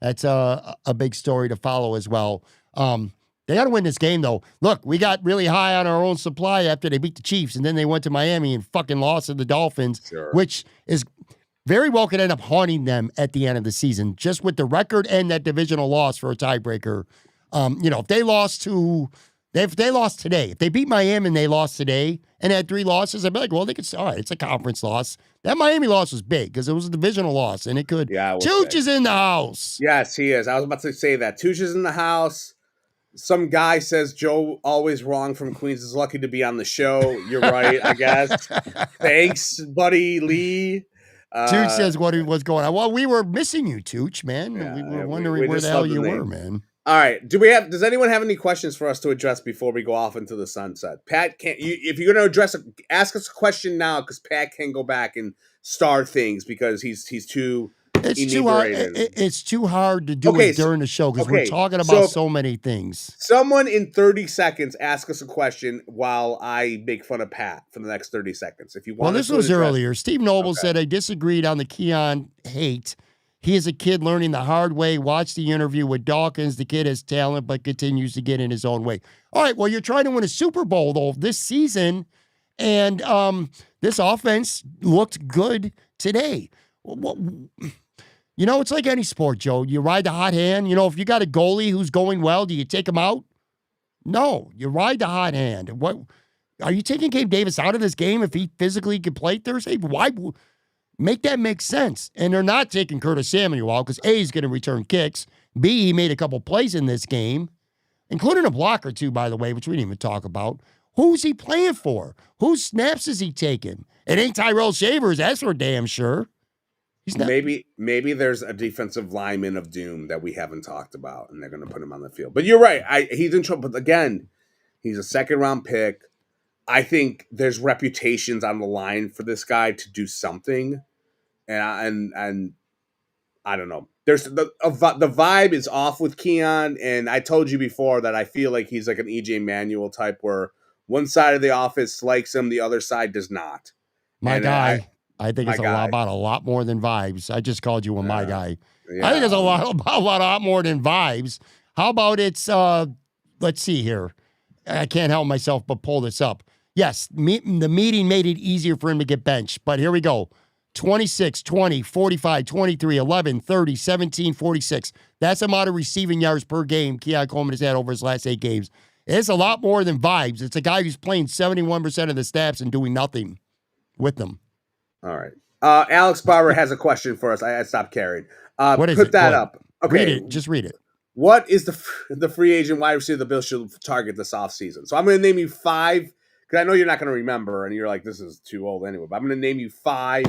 That's a big story to follow as well. They got to win this game, though. Look, we got really high on our own supply after they beat the Chiefs, and then they went to Miami and fucking lost to the Dolphins, which is very well could end up haunting them at the end of the season, just with the record and that divisional loss for a tiebreaker. If they lost today, if they beat Miami and they lost today and had 3 losses, I'd be like, well, all right, it's a conference loss. That Miami loss was big because it was a divisional loss, and it could. Yeah, Tooch is in the house. Yes, he is. I was about to say that. Tooch is in the house. Some guy says Joe always wrong from Queens is lucky to be on the show. You're right, I guess. Thanks, buddy Lee. Tooch says what's going on. Well, we were missing you, Tooch, man. Yeah, we were wondering where the hell you were, man. All right. Does anyone have any questions for us to address before we go off into the sunset? Pat, if you're going to ask us a question now, because Pat can go back and start things because he's too. It's too hard. It's too hard to do it during the show because we're talking about so many things. Someone in 30 seconds ask us a question while I make fun of Pat for the next 30 seconds. If you want. Well, this was earlier. Steve Noble said I disagreed on the Keon hate. He is a kid learning the hard way. Watch the interview with Dawkins. The kid has talent, but continues to get in his own way. All right, well, you're trying to win a Super Bowl, though, this season, and this offense looked good today. It's like any sport, Joe. You ride the hot hand. If you got a goalie who's going well, do you take him out? No, you ride the hot hand. What are you taking Gabe Davis out of this game if he physically could play Thursday? Why? Make that make sense. And they're not taking Curtis Samuel out because A, he's going to return kicks. B, he made a couple plays in this game, including a block or two, by the way, which we didn't even talk about. Who's he playing for? Whose snaps is he taking? It ain't Tyrell Shavers, that's for damn sure. He's not. Maybe there's a defensive lineman of doom that we haven't talked about, and they're going to put him on the field. But you're right. He's in trouble. But again, he's a second-round pick. I think there's reputations on the line for this guy to do something, and I don't know. There's the vibe is off with Keon, and I told you before that I feel like he's like an EJ Manuel type, where one side of the office likes him, the other side does not. I think it's about a lot more than vibes. I just called you my guy. Yeah. I think it's a lot more than vibes. How about it's let's see here. I can't help myself but pull this up. Yes, the meeting made it easier for him to get benched, but here we go. 26, 20, 45, 23, 11, 30, 17, 46. That's the amount of receiving yards per game Keon Coleman has had over his last 8 games. It's a lot more than vibes. It's a guy who's playing 71% of the snaps and doing nothing with them. All right. Alex Barber has a question for us. I stopped caring. What is put it? that up. Okay. Read it. Just read it. What is the free agent wide receiver the Bills should target this offseason? So I'm going to name you 5, because I know you're not going to remember, and you're like, this is too old anyway. But I'm going to name you 5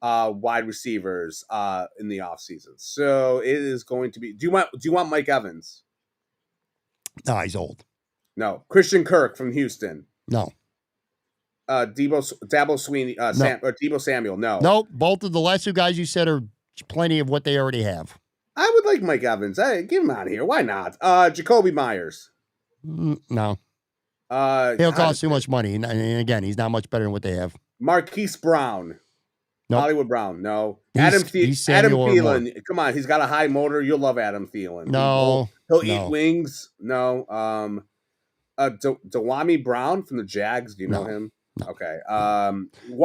wide receivers in the offseason. So it is going to be. Do you want Mike Evans? No, he's old. No. Christian Kirk from Houston. No. Dabo Sweeney, no. Debo Samuel. No. Nope. Both of the last 2 guys you said are plenty of what they already have. I would like Mike Evans. Hey, get him out of here. Why not? Jacoby Myers. No. He'll cost too much money. And again, he's not much better than what they have. Marquise Brown. Nope. Hollywood Brown. No. Adam Thielen. Come on. He's got a high motor. You'll love Adam Thielen. No. He'll eat wings. No. Dewami Brown from the Jags. Do you know him? No. Okay.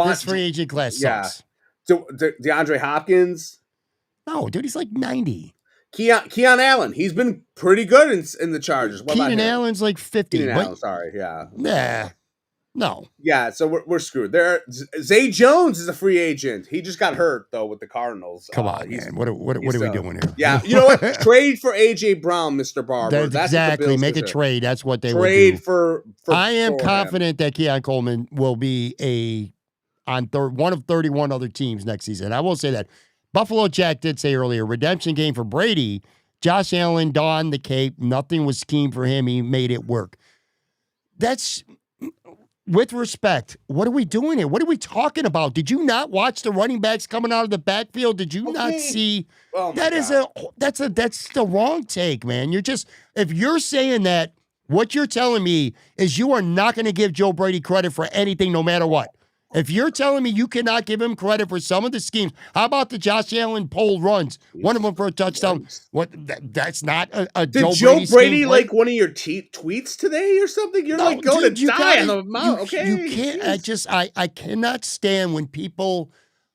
This free agent class sucks. DeAndre Hopkins. No, dude, he's like 90. Keon Allen. He's been pretty good in the Chargers. Keenan Allen's like 50. Allen, sorry, yeah. Nah. No. Yeah, so we're screwed. Zay Jones is a free agent. He just got hurt, though, with the Cardinals. Come on, man. What are we doing here? Yeah, you know what? Trade for A.J. Brown, Mr. Barber. That's exactly. Make a trade. That's what they would do. Trade for I am confident that Keon Coleman will be one of 31 other teams next season. I will say that. Buffalo Jack did say earlier, redemption game for Brady. Josh Allen donned the cape. Nothing was schemed for him. He made it work. with respect, what are we doing here? What are we talking about? Did you not watch the running backs coming out of the backfield? Did you not see? Oh my That is God. that's the wrong take, man. If you're saying that, what you're telling me is you are not going to give Joe Brady credit for anything, no matter what. If you're telling me you cannot give him credit for some of the schemes, how about the Josh Allen pole runs? One of them for a touchdown. Christ. What? That's not a Did Joe Joe Brady Brady scheme like play? one of your tweets today or something? You're No, like going to dude, you die on gotta the mouth. you Okay. can't. Jeez. I cannot stand when people.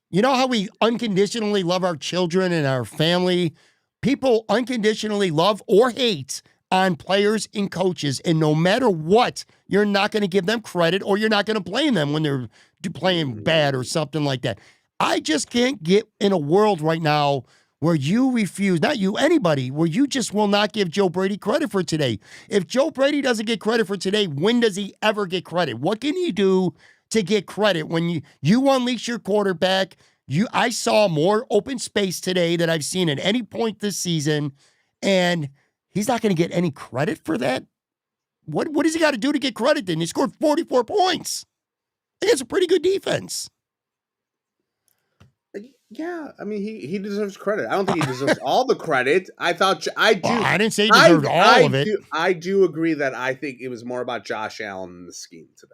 You know how we unconditionally love our children and our family? People unconditionally love or hate on players and coaches. And no matter what, you're not going to give them credit or you're not going to blame them when they're playing bad or something like that. I just can't get in a world right now where you refuse, not you, anybody, where you just will not give Joe Brady credit for today. If Joe Brady doesn't get credit for today, when does he ever get credit? What can he do to get credit when you unleash your quarterback? I saw more open space today than I've seen at any point this season, and he's not going to get any credit for that. What does he got to do to get credit then? He scored 44 points. I think it's a pretty good defense. Yeah, I mean he deserves credit. I don't think he deserves all the credit. I thought I do. Well, I didn't say he deserved all of it. I do agree that I think it was more about Josh Allen and the scheme today.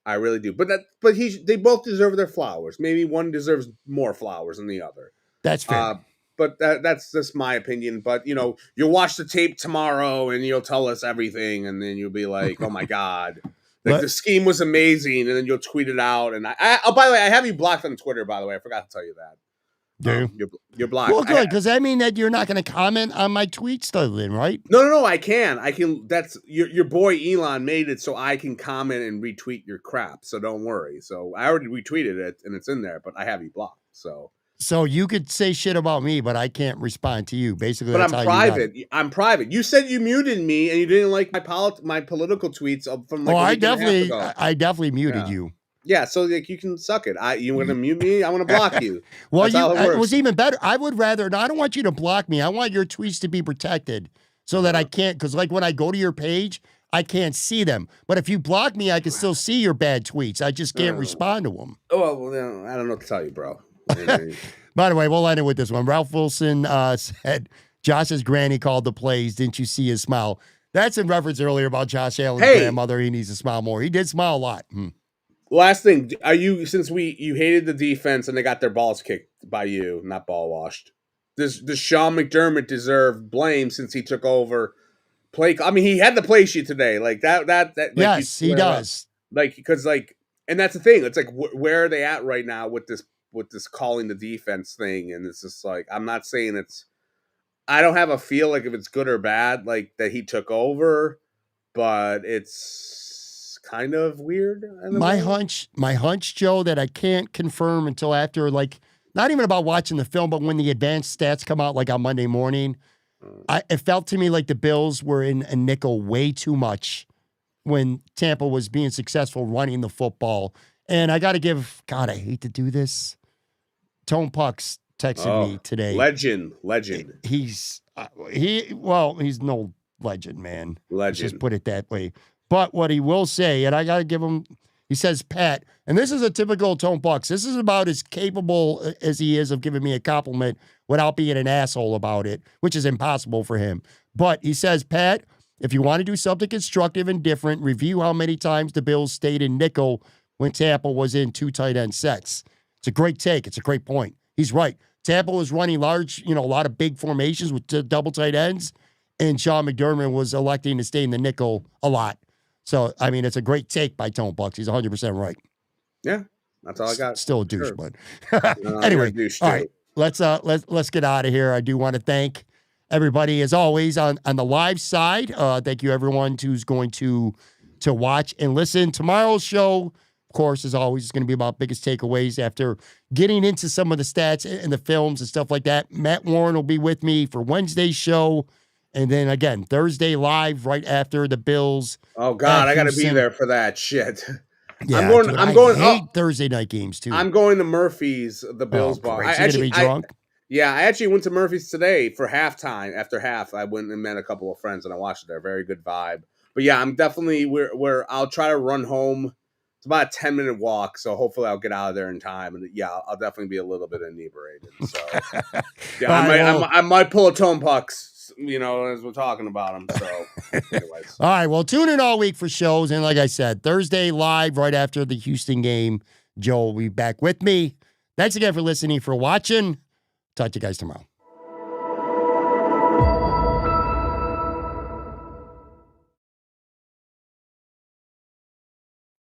I really do. But they both deserve their flowers. Maybe one deserves more flowers than the other. That's fair. But that's just my opinion. But you'll watch the tape tomorrow and you'll tell us everything, and then you'll be like, "Oh my God, the scheme was amazing," and then you'll tweet it out. And oh, by the way, I have you blocked on Twitter. By the way, I forgot to tell you that. You're blocked. Well, good, because that mean that you're not going to comment on my tweets, though, then, right? No. I can. That's your boy Elon made it so I can comment and retweet your crap. So don't worry. So I already retweeted it and it's in there, but I have you blocked. So you could say shit about me, but I can't respond to you. Basically, but that's I'm how private. I'm private. You said you muted me and you didn't like my political tweets from like. I definitely muted you. Yeah, so like you can suck it. You want to mute me? I want to block you. Well, it was even better. I would rather. No, I don't want you to block me. I want your tweets to be protected so that I can't. Because like when I go to your page, I can't see them. But if you block me, I can still see your bad tweets. I just can't respond to them. Oh well, I don't know what to tell you, bro. By the way, we'll end it with this one. Ralph Wilson said Josh's granny called the plays. Didn't you see his smile? That's in reference earlier about Josh Allen's grandmother. He needs to smile more. He did smile a lot. Last thing, since you hated the defense and they got their balls kicked by you, not ball washed. Does Sean McDermott deserve blame since he took over play? I mean, he had the play sheet today, like that. Like, yes, he does. Like because and that's the thing. It's like where are they at right now with this calling the defense thing? And it's just like I'm not saying it's. I don't have a feel like if it's good or bad, like that he took over, but it's kind of weird. My hunch, Joe, that I can't confirm until after, like, not even about watching the film, but when the advanced stats come out, like on Monday morning, it felt to me like the Bills were in a nickel way too much when Tampa was being successful running the football. And I got to give, God, I hate to do this. Tone Pucks texted me today. Legend. He's no legend, man. Legend. Let's just put it that way. But what he will say, and I got to give him, he says, Pat, and this is a typical Tone Bucks. This is about as capable as he is of giving me a compliment without being an asshole about it, which is impossible for him. But he says, Pat, if you want to do something constructive and different, review how many times the Bills stayed in nickel when Tampa was in 2 tight end sets. It's a great take. It's a great point. He's right. Tampa was running large, a lot of big formations with double tight ends, and Sean McDermott was electing to stay in the nickel a lot. So, I mean, it's a great take by Tone Bucks. He's 100% right. Yeah, that's all I got. Still a douche, but anyway, all right, let's get out of here. I do want to thank everybody, as always, on the live side. Thank you, everyone who's going to watch and listen. Tomorrow's show, of course, as always, is going to be about biggest takeaways after getting into some of the stats and the films and stuff like that. Matt Warren will be with me for Wednesday's show. And then again, Thursday live right after the Bills. Oh God, I got to be there for that shit. Yeah, I hate Thursday night games too. I'm going to Murphy's, the Bills bar. I actually, be drunk. I actually went to Murphy's today for halftime. After half, I went and met a couple of friends and I watched it there. Very good vibe. But yeah, I'm definitely where I'll try to run home it's about a 10-minute walk, so hopefully I'll get out of there in time. And yeah, I'll definitely be a little bit inebriated. So yeah, I might pull a Tone Pucks, as we're talking about them. So anyways. All right, well, tune in all week for shows. And like I said, Thursday live right after the Houston game. Joe will be back with me. Thanks again for listening, for watching. Talk to you guys tomorrow.